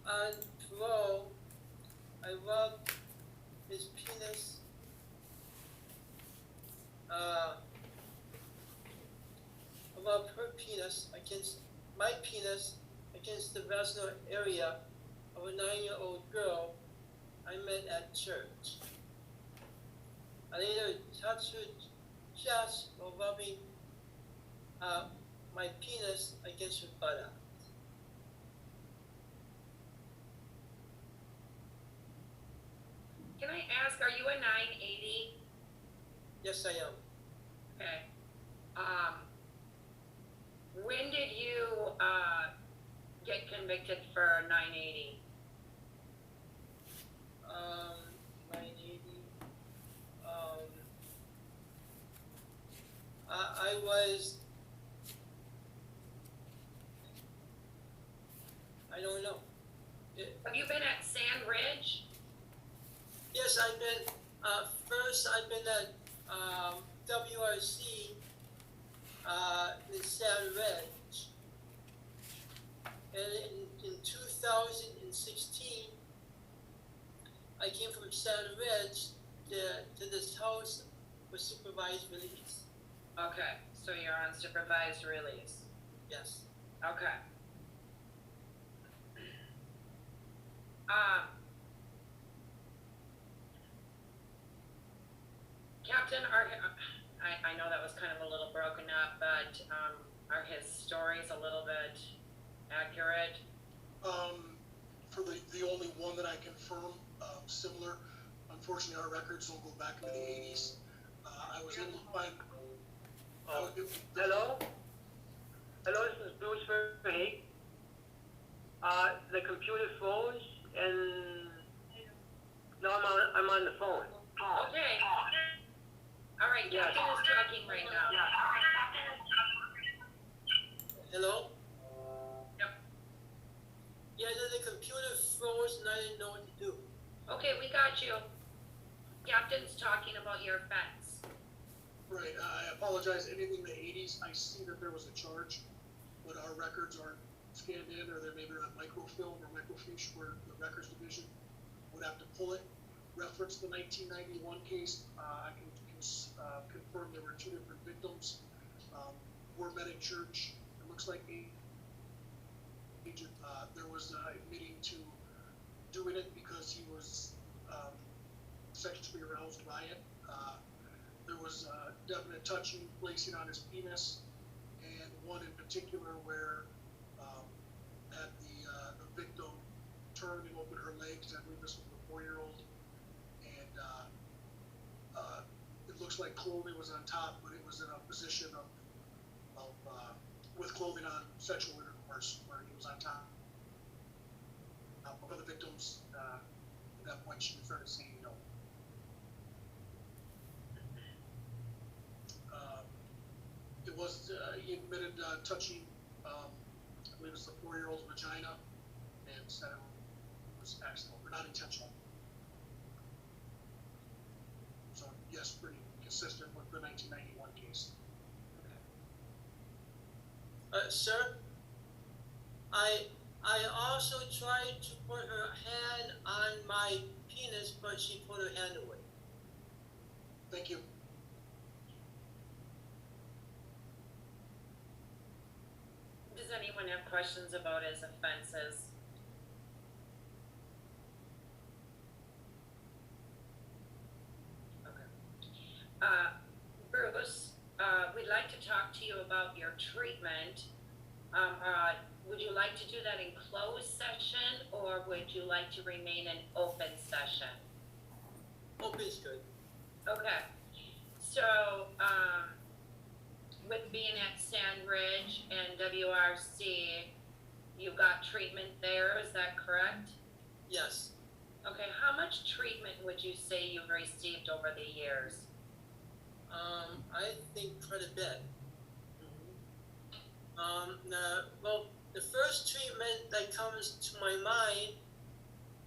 On parole, I rubbed his penis, I rubbed her penis against my penis against the vaginal area of a 9-year-old girl I met at church. I later touched her chest while rubbing my penis against her buttock. Can I ask, are you a 980? Yes, I am. Okay. When did you get convicted for 980? 980. I was. I don't know. Have you been at Sand Ridge? Yes, I've been. First, I've been at WRC in Sand Ridge, and in 2016, I came from Sand Ridge to this house for supervised release. Okay, so you're on supervised release. Yes. Okay. Um, Captain, I know that was kind of a little broken up, but are his stories a little bit accurate? For the only one that I confirm, similar, unfortunately, our records don't go back into the 80s. I was able to find. Hello? Hello, this is Bruce Verhey. The computer froze and now I'm on the phone. Okay. All right, Yes. Captain is talking right now. Hello? Yep. Yeah, the computer froze and I didn't know what to do. Okay, we got you. Captain's talking about your offense. Right, I apologize, anything in the 80s, I see that there was a charge, but our records aren't scanned in, or they're maybe not microfilm or microfiche, where the records division would have to pull it. Reference the 1991 case, I can confirm there were 2 different victims. Were met at church. It looks like agent, there was admitting to doing it because he was sexually aroused by it. There was definite touching, placing on his penis, and one in particular where had the victim turned and opened her legs. I believe this was a 4-year-old, and it looks like clothing was on top, but it was in a position of with clothing on, sexual intercourse, where he was on top. One of the victims, at that point, she started saying no. It was, he admitted touching, I believe it's the 4-year-old's vagina, and said it was accidental, or not intentional. So, yes, pretty consistent with the 1991 case. Sir, I also tried to put her hand on my penis, but she put her hand away. Thank you. Does anyone have questions about his offenses? Okay. Bruce, we'd like to talk to you about your treatment. Would you like to do that in closed session, or would you like to remain in open session? Open's good. Okay. So, with being at Sandridge and WRC, you got treatment there, is that correct? Yes. Okay, how much treatment would you say you've received over the years? I think quite a bit. Well, the first treatment that comes to my mind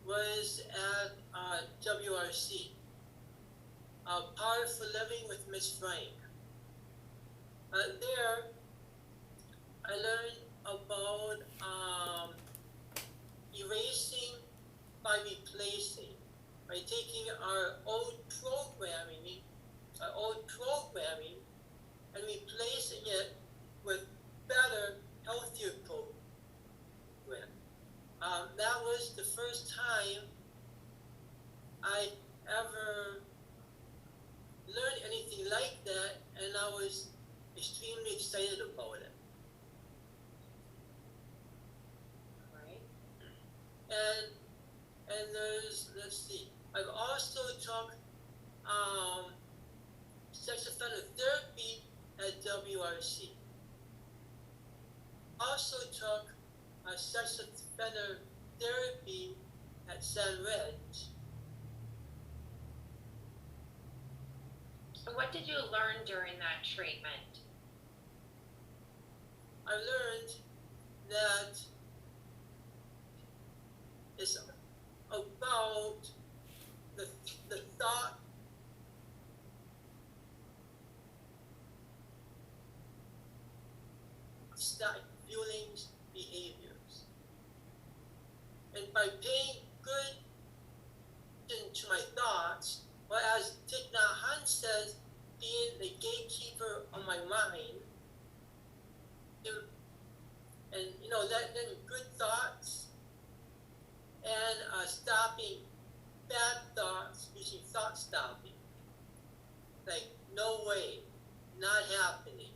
was at WRC. Power for Living with Miss Frank. There, I learned about erasing by replacing, by taking our old programming and replacing it with better, healthier program. That was the first time I ever learned anything like that, and I was extremely excited about it. Right. And there's, let's see, I've also took sex offender therapy at WRC. Also took sex offender therapy at Sandridge. So what did you learn during that treatment? I learned that it's about the thought feelings, behaviors. And by paying good attention to my thoughts, or as Thich Nhat Hanh says, be planting good thoughts and stopping bad thoughts using thought stopping. Like, no way, not happening.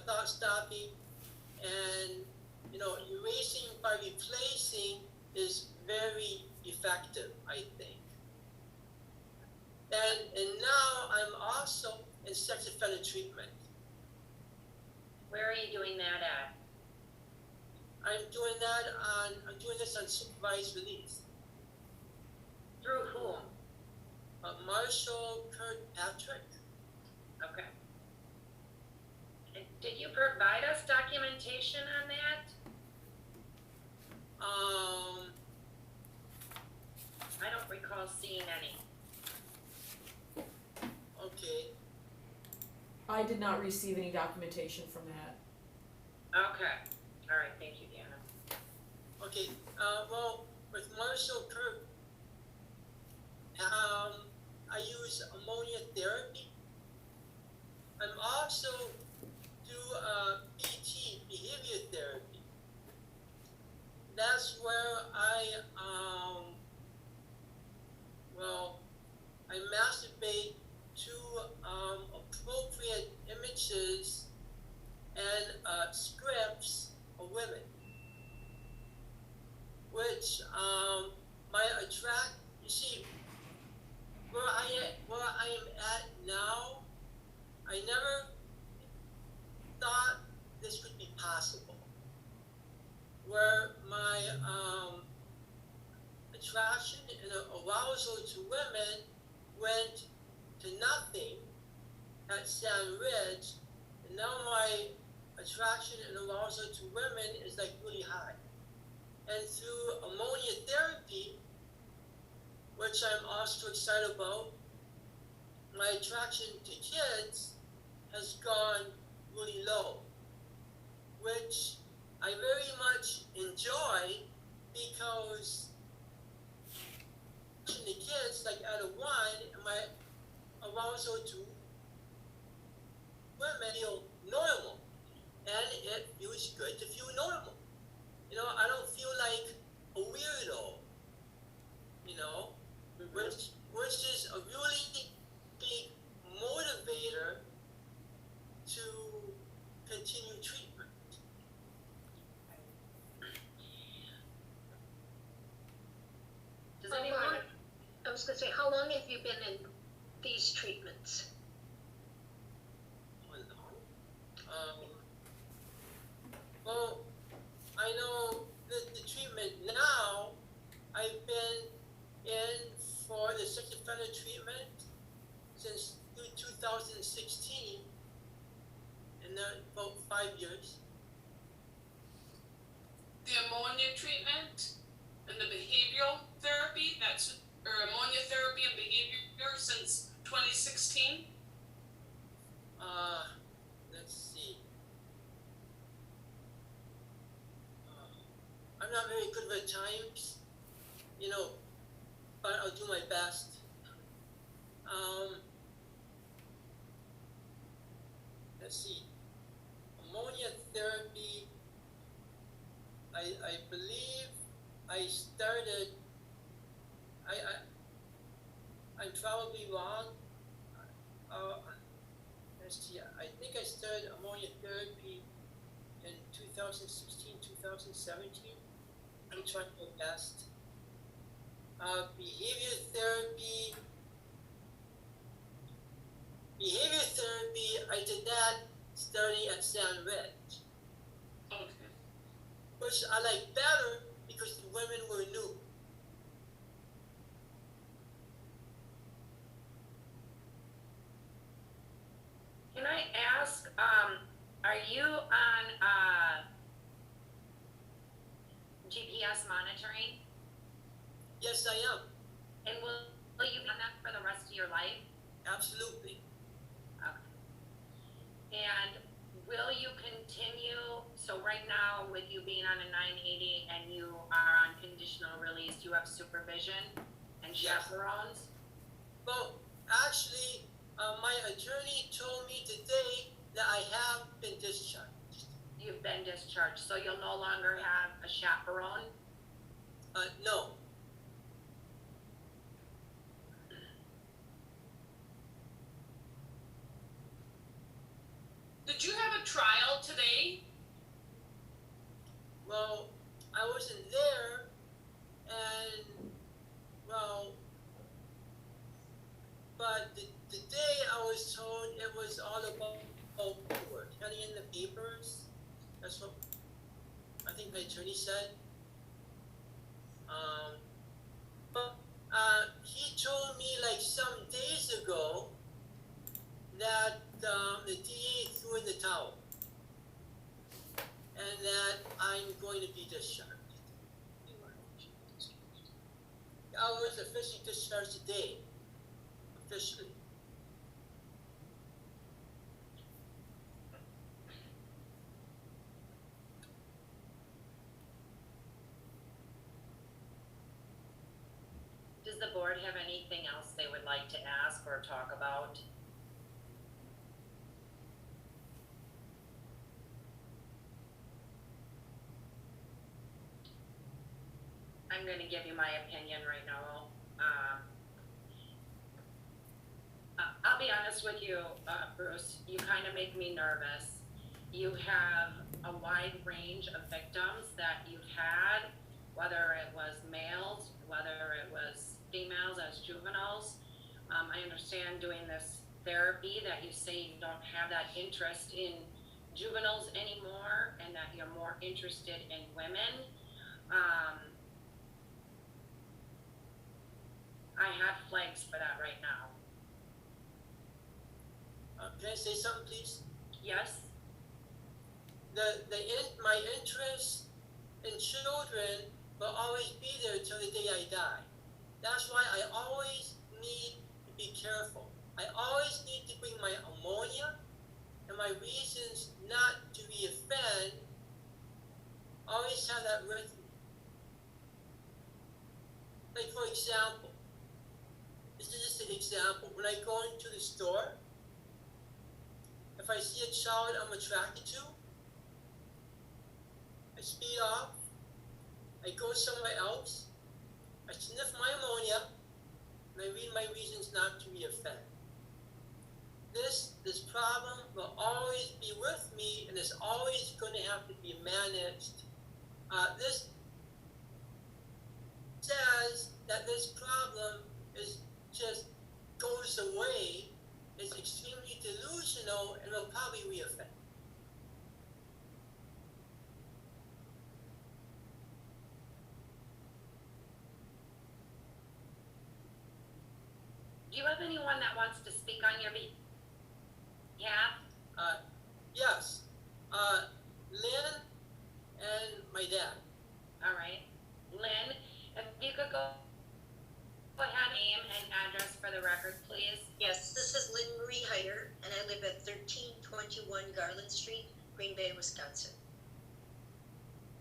Thought stopping and, you know, erasing by replacing is very effective, I think. And now I'm also in sex offender treatment. Where are you doing that at? I'm doing this on supervised release. Through whom? Marshall Kirkpatrick. Okay. And did you provide us documentation on that? I don't recall seeing any. Okay. I did not receive any documentation from that. Okay. All right. Thank you, Deanna. Okay. Well, with Marshall Kirk, I use ammonia therapy. I'm also do BT, behavior therapy. That's where I masturbate to appropriate images and scripts of women, which you see, where I am at now, I never thought this could be possible. Where my attraction and arousal to women went to nothing at Sand Ridge, and now my attraction and arousal to women is like really high. And through ammonia therapy, which I'm also excited about, my attraction to kids has gone really low, which I very much enjoy because the kids, like out of one, and my arousal to women feel normal, and it feels good to feel normal. You know, I don't feel like a weirdo, you know, which is a really big motivator to continue treatment. Does anyone? I was gonna say, how long have you been in these treatments? Well, I know the treatment now, I've been in for the sex offender treatment since 2016, and about 5 years. The ammonia treatment and the behavioral therapy, or ammonia therapy and behavior since 2016? Let's see. I'm not very good with times, you know, but I'll do my best. Let's see. Ammonia therapy, I believe I started, I'm probably wrong. Let's see, I think I started ammonia therapy in 2016, 2017. I'm trying my best. Behavior therapy, I did that study at Sand Ridge. Okay. Which I like better because the women were new. Can I ask, are you on GPS monitoring? Yes, I am. And will you be on that for the rest of your life? Absolutely. Okay. And will you continue, so right now with you being on a 980 and you are on conditional release, you have supervision and chaperones? Well, actually, my attorney told me today that you've been discharged, so you'll no longer have a chaperone? No. Did you have a trial today? Well, I wasn't there, and, well, but the day I was told it was all about paperwork, turning in the papers. That's what I think the attorney said. But he told me like some days ago that the DA threw in the towel and that I'm going to be discharged. I was officially discharged today. Officially. Does the board have anything else they would like to ask or talk about? I'm gonna give you my opinion right now. I'll be honest with you, Bruce, you kind of make me nervous. You have a wide range of victims that you've had, whether it was males, whether it was females as juveniles. I understand doing this therapy that you say you don't have that interest in juveniles anymore and that you're more interested in women. I have flags for that right now. Can I say something, please? Yes? My interest in children will always be there till the day I die. That's why I always need to be careful. I always need to bring my ammonia and my reasons not to reoffend. Always have that with me. Like for example, this is just an example. When I go into the store, if I see a child I'm attracted to, I speed off, I go somewhere else, I sniff my ammonia, and I read my reasons not to reoffend. This problem will always be with me, and it's always going to have to be managed. This says that this problem is just goes away, is extremely delusional, and will probably reoffend. Do you have anyone that wants to speak on your behalf? Yes. Lynn and my dad. All right. Lynn, if you could go ahead, name and address for the record, please. Yes, this is Lynn Marie Hyder, and I live at 1321 Garland Street, Green Bay, Wisconsin.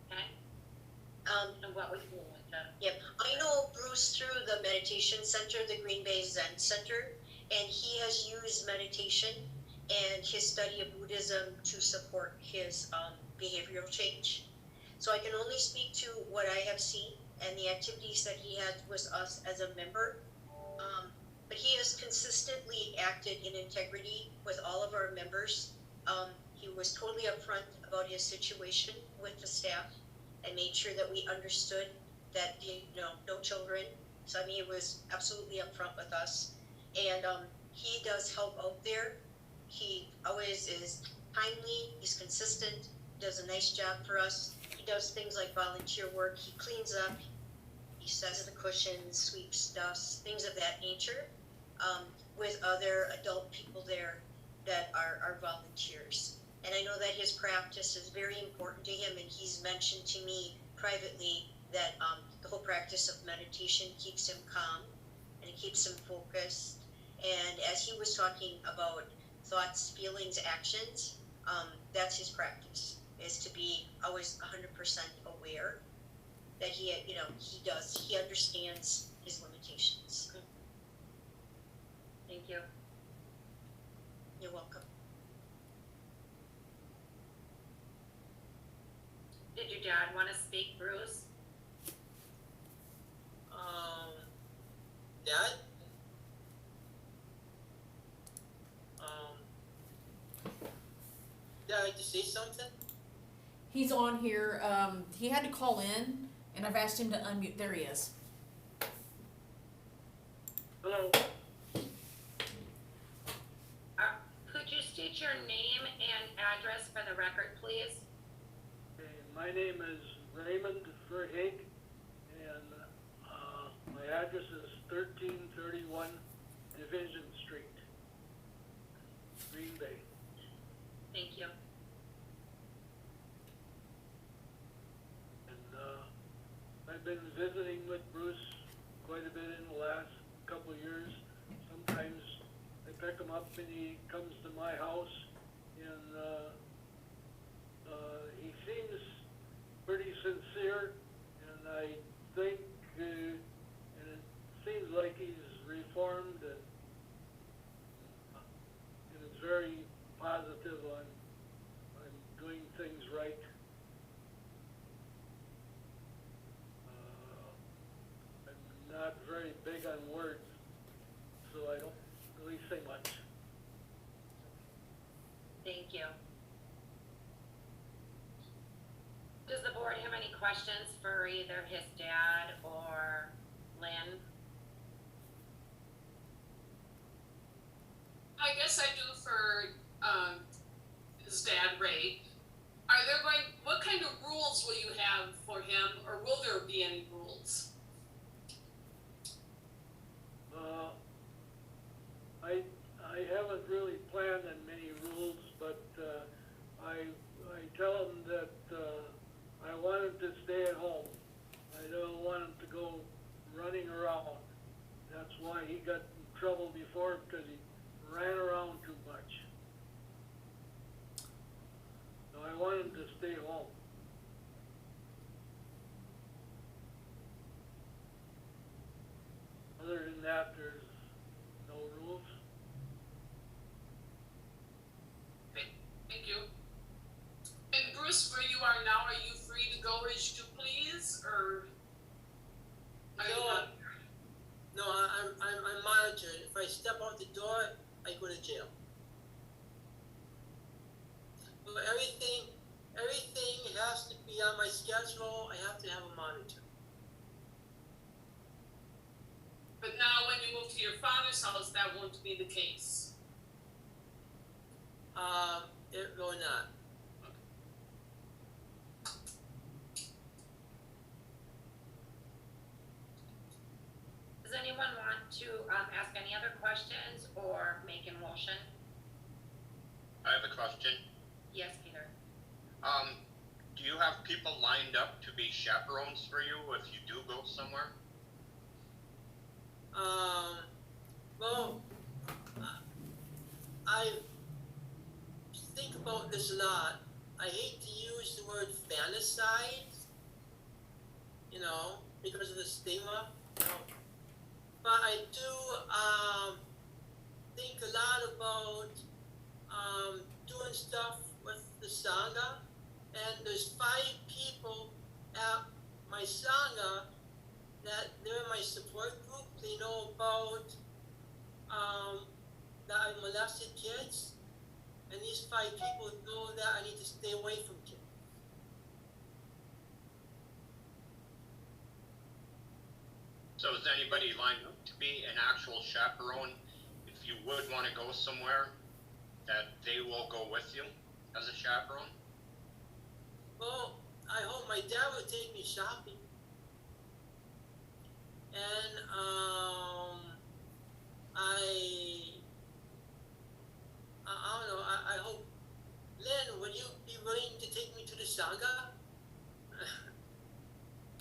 Okay. And what would you want to? Yep, I know Bruce through the meditation center, the Green Bay Zen Center, and he has used meditation and his study of Buddhism to support his behavioral change. So I can only speak to what I have seen and the activities that he had with us as a member. But he has consistently acted in integrity with all of our members. He was totally upfront about his situation with the staff and made sure that we understood that, no children. So I mean, he was absolutely upfront with us. And he does help out there. He always is timely, he's consistent, does a nice job for us. He does things like volunteer work, he cleans up, he sets the cushions, sweeps, dusts, things of that nature, with other adult people there that are volunteers. And I know that his practice is very important to him, and he's mentioned to me privately that the whole practice of meditation keeps him calm and it keeps him focused. And as he was talking about thoughts, feelings, actions, that's his practice, is to be always 100% aware that he understands his limitations. Thank you. You're welcome. your dad wanna speak, Bruce? Dad? Did I like to say something? He's on here, he had to call in, and I've asked him to unmute, there he is. Hello? Could you state your name and address for the record, please? Okay, my name is Raymond Verheeg, and, my address is 1331 Division Street, Green Bay. Thank you. And, I've been visiting with Bruce quite a bit in the last couple of years. Sometimes I pick him up and he comes to my house, and, he seems pretty sincere, and I think, and it seems like he's reformed and is very positive on doing things right. I'm not very big on words, so I don't really say much. Thank you. Does the board have any questions for either his dad or Lynn? I guess I do for, his dad, Ray. Are there what kind of rules will you have for him, or will there be any rules? I haven't really planned on many rules, but, I tell him that, I want him to stay at home. I don't want him to go running around. That's why he got in trouble before, because he ran around too much. So I want him to stay home. Other than that, there's no rules. Thank you. And Bruce, where you are now, are you free to go as you please, or are you not? No, I'm monitored. If I step out the door, I go to jail. But everything has to be on my schedule. I have to have a monitor. But now when you move to your father's house, that won't be the case. It will not. Does anyone want to ask any other questions or make a motion? I have a question. Yes, Peter. Do you have people lined up to be chaperones for you if you do go somewhere? Well, I think about this a lot. I hate to use the word fantasize, because of the stigma, But I do, think a lot about, doing stuff with the Sangha. And there's 5 people at my Sangha that they're my support group. They know about, that I molested kids. And these 5 people know that I need to stay away from kids. So is anybody lined up to be an actual chaperone if you would want to go somewhere, that they will go with you as a chaperone? Well, I hope my dad would take me shopping. And, I don't know, I hope, Lynn, would you be willing to take me to the Sangha?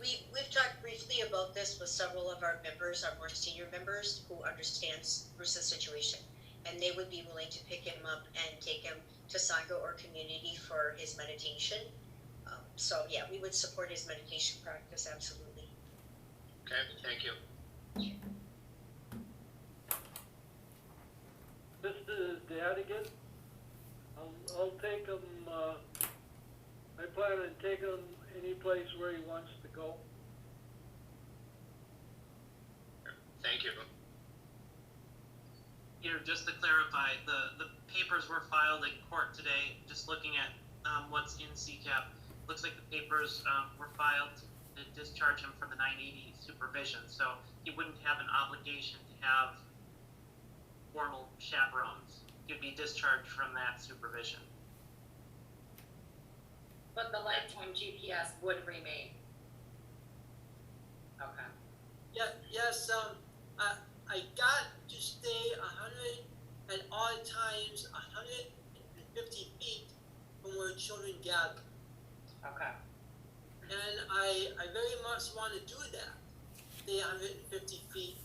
We've talked briefly about this with several of our members, our more senior members, who understands Bruce's situation. And they would be willing to pick him up and take him to Sangha or community for his meditation. So yeah, we would support his meditation practice, absolutely. Okay, thank you. This is Dad again. I'll take him, I plan on taking him any place where he wants to go. Thank you. Peter, just to clarify, the papers were filed in court today. Just looking at what's in CCAP, looks like the papers were filed to discharge him from the 980 supervision. So he wouldn't have an obligation to have formal chaperones. He'd be discharged from that supervision. But the lifetime GPS would remain. Okay. Yes, I got to stay 100 at all times, 150 feet from where children gather. Okay. And I very much want to do that, stay 150 feet.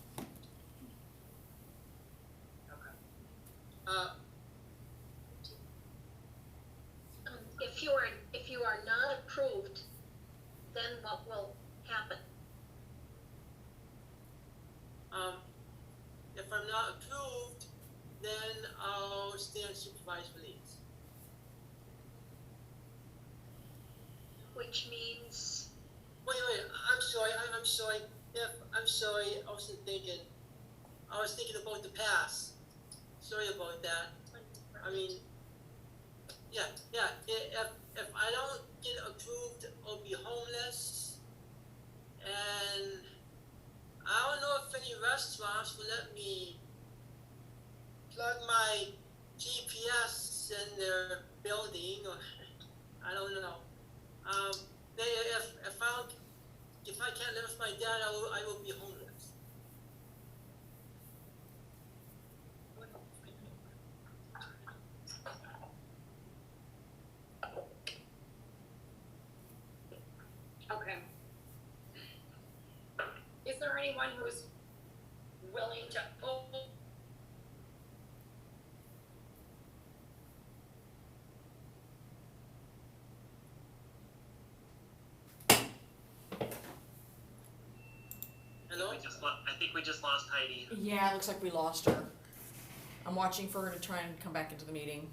Okay. If you are not approved, then what will happen? If I'm not approved, then I'll stay on supervised release. Which means, Wait, I'm sorry, I'm sorry. I'm sorry, I wasn't thinking. I was thinking about the past. Sorry about that. I mean, yeah, if I don't get approved, I'll be homeless. And I don't know if any restaurants will let me plug my GPS in their building, or I don't know. If I can't live with my dad, I will be homeless. Okay. Is there anyone who's willing to, Hello? I think we just lost Heidi. Yeah, it looks like we lost her. I'm watching for her to try and come back into the meeting.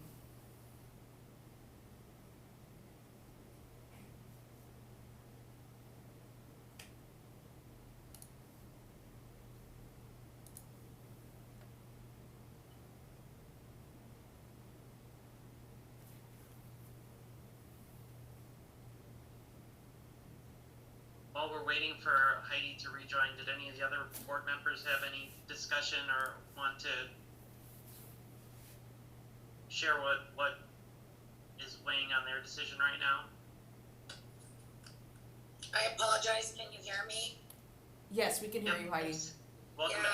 While we're waiting for Heidi to rejoin, did any of the other board members have any discussion or want to share what is weighing on their decision right now? I apologize, can you hear me? Yes, we can hear you, Heidi. Welcome.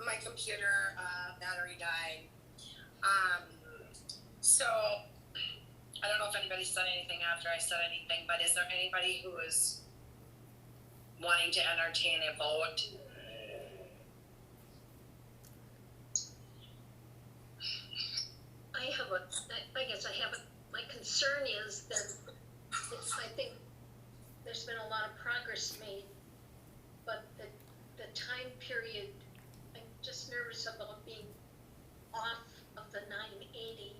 My computer, battery died. So, I don't know if anybody said anything after I said anything, but is there anybody who is wanting to entertain a vote? I guess I have my concern is that I think there's been a lot of progress made, but the time period, I'm just nervous about being off of the 980,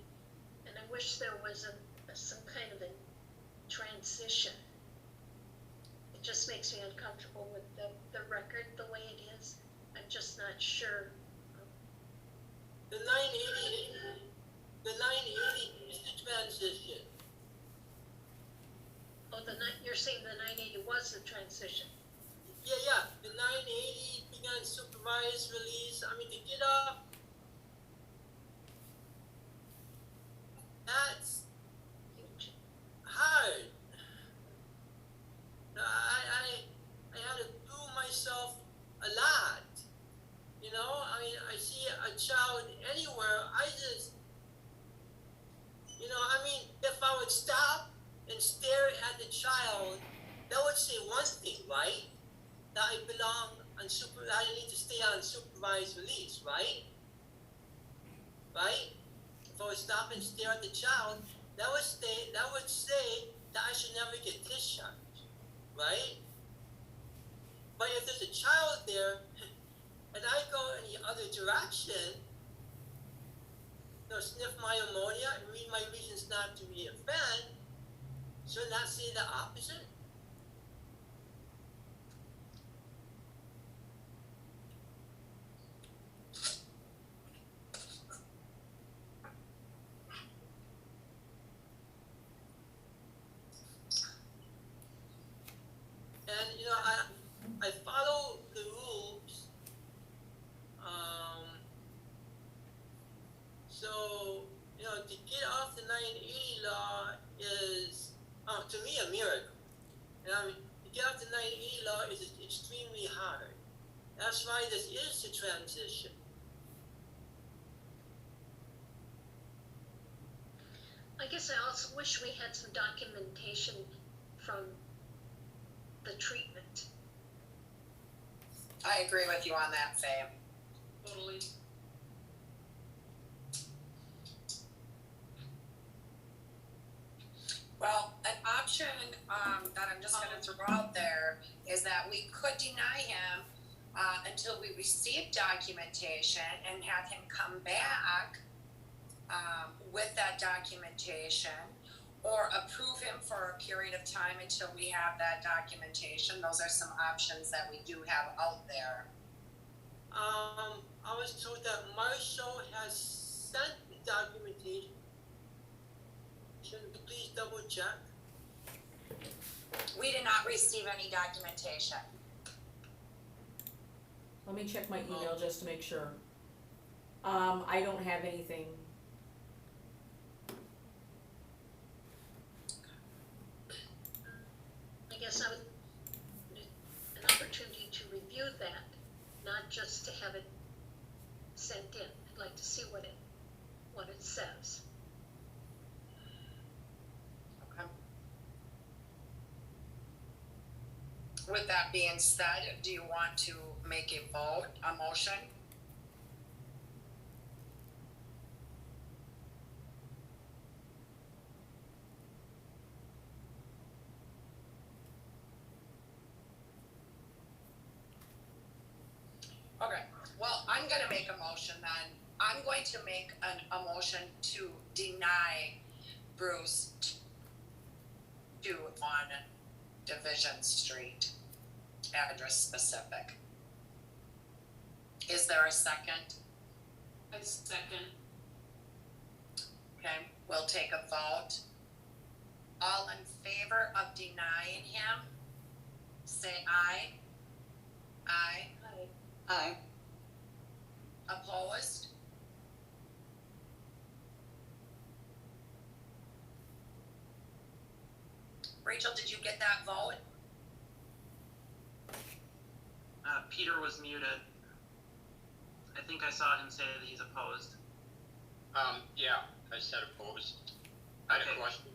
and I wish there was some kind of a transition. It just makes me uncomfortable with the record the way it is. I'm just not sure. The 980 is the transition. Oh, you're saying the 980 was the transition? Yeah, the 980 began supervised release. I mean, to get up, that's hard. I had to do myself a lot. You know, I mean, I see a child anywhere, I just, I mean, if I would stop and stare at the child, that would say one thing, right? That I that I need to stay on supervised release, right? Right? If I would stop and stare at the child, that would say that I should never get discharged, right? But if there's a child there, and I go in the other direction, sniff my ammonia and read my reasons not to reoffend, shouldn't that say the opposite? to me, a miracle. To get off the 980 law is extremely hard. That's why this is the transition. I guess I also wish we had some documentation from the treatment. I agree with you on that, Faye. Totally. Well, an option that I'm just going to throw out there is that we could deny him until we receive documentation and have him come back with that documentation, or approve him for a period of time until we have that documentation. Those are some options that we do have out there. I was told that Marshall has sent the documentation. Please double check. We did not receive any documentation. Let me check my email just to make sure. I don't have anything. I guess I would, an opportunity to review that, not just to have it sent in. I'd like to see what it says. Okay. With that being said, do you want to make a motion? Okay, well, I'm gonna make a motion then. I'm going to make a motion to deny Bruce to on Division Street, address specific. Is there a second? I second. Okay, we'll take a vote. All in favor of denying him, say aye. Aye. Aye. Opposed? Rachel, did you get that vote? Peter was muted. I think I saw him say that he's opposed. Yeah, I said opposed. I had Okay. a question.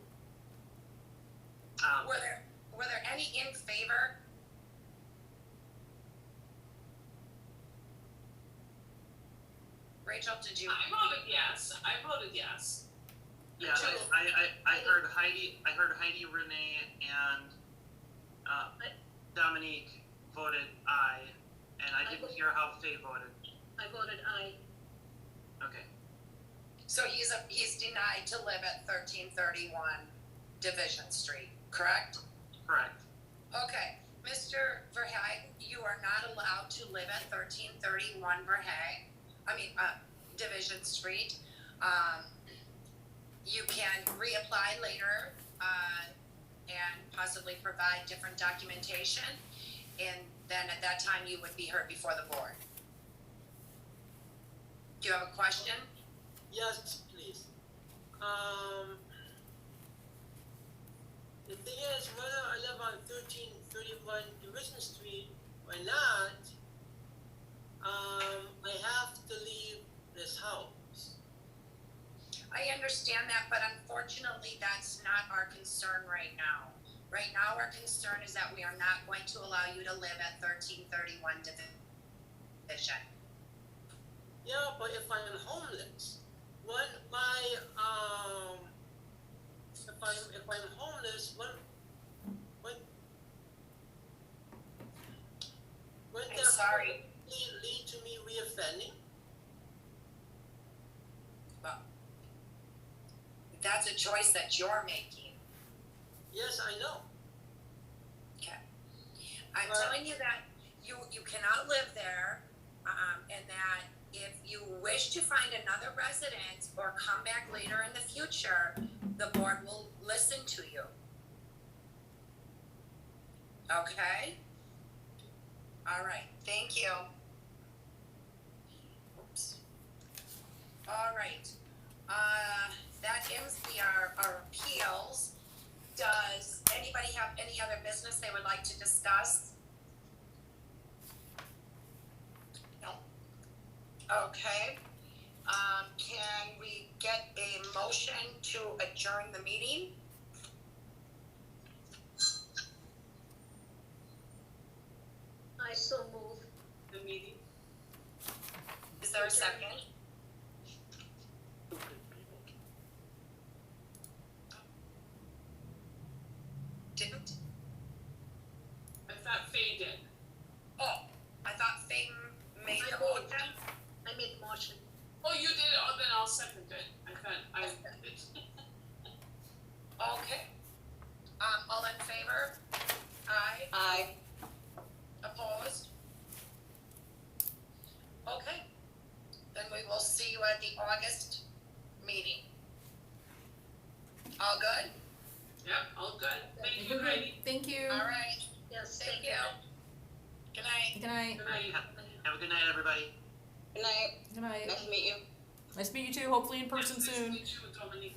Were there any in favor? Rachel, did you? I voted yes. Yeah, I heard Heidi, Renee, and Dominique voted aye, and I didn't hear how Faye voted. I voted aye. Okay. So he's denied to live at 1331 Division Street, correct? Correct. Okay, Mr. Verhaeg, you are not allowed to live at 1331 Division Street. You can reapply later and possibly provide different documentation, and then at that time you would be heard before the board. Do you have a question? Yes, please. The thing is, whether I live on 1331 Division Street or not, I have to leave this house. I understand that, but unfortunately, that's not our concern right now. Right now, our concern is that we are not going to allow you to live at 1331 Division. Yeah, but if I'm homeless, if I'm homeless, wouldn't I'm that sorry. lead to me reoffending? Well, that's a choice that you're making. Yes, I know. Okay. I'm telling you that you cannot live there, and that if you wish to find another residence or come back later in the future, the board will listen to you. Okay? All right, thank you. Oops. All right, that ends our appeals. does anybody have any other business they would like to discuss? No. Okay, can we get a motion to adjourn the meeting? I so move. The meeting. Is there a second? Didn't? I thought Faye did. Oh, I thought Faye made I the vote. motion. I made the motion. Oh, you did it, oh, then I'll second it. I thought I did. Okay. All in favor? Aye. Aye. Opposed? Okay. Then we will see you at the August meeting. All good? Yeah, all good. Thank you, Heidi. Thank you. All right. Yes, Thank you. Good night. Good night. Good night. Have a good night, everybody. Good night. Good night. Nice to meet you. Nice to meet you too, hopefully in person Nice to soon. meet you, Dominique.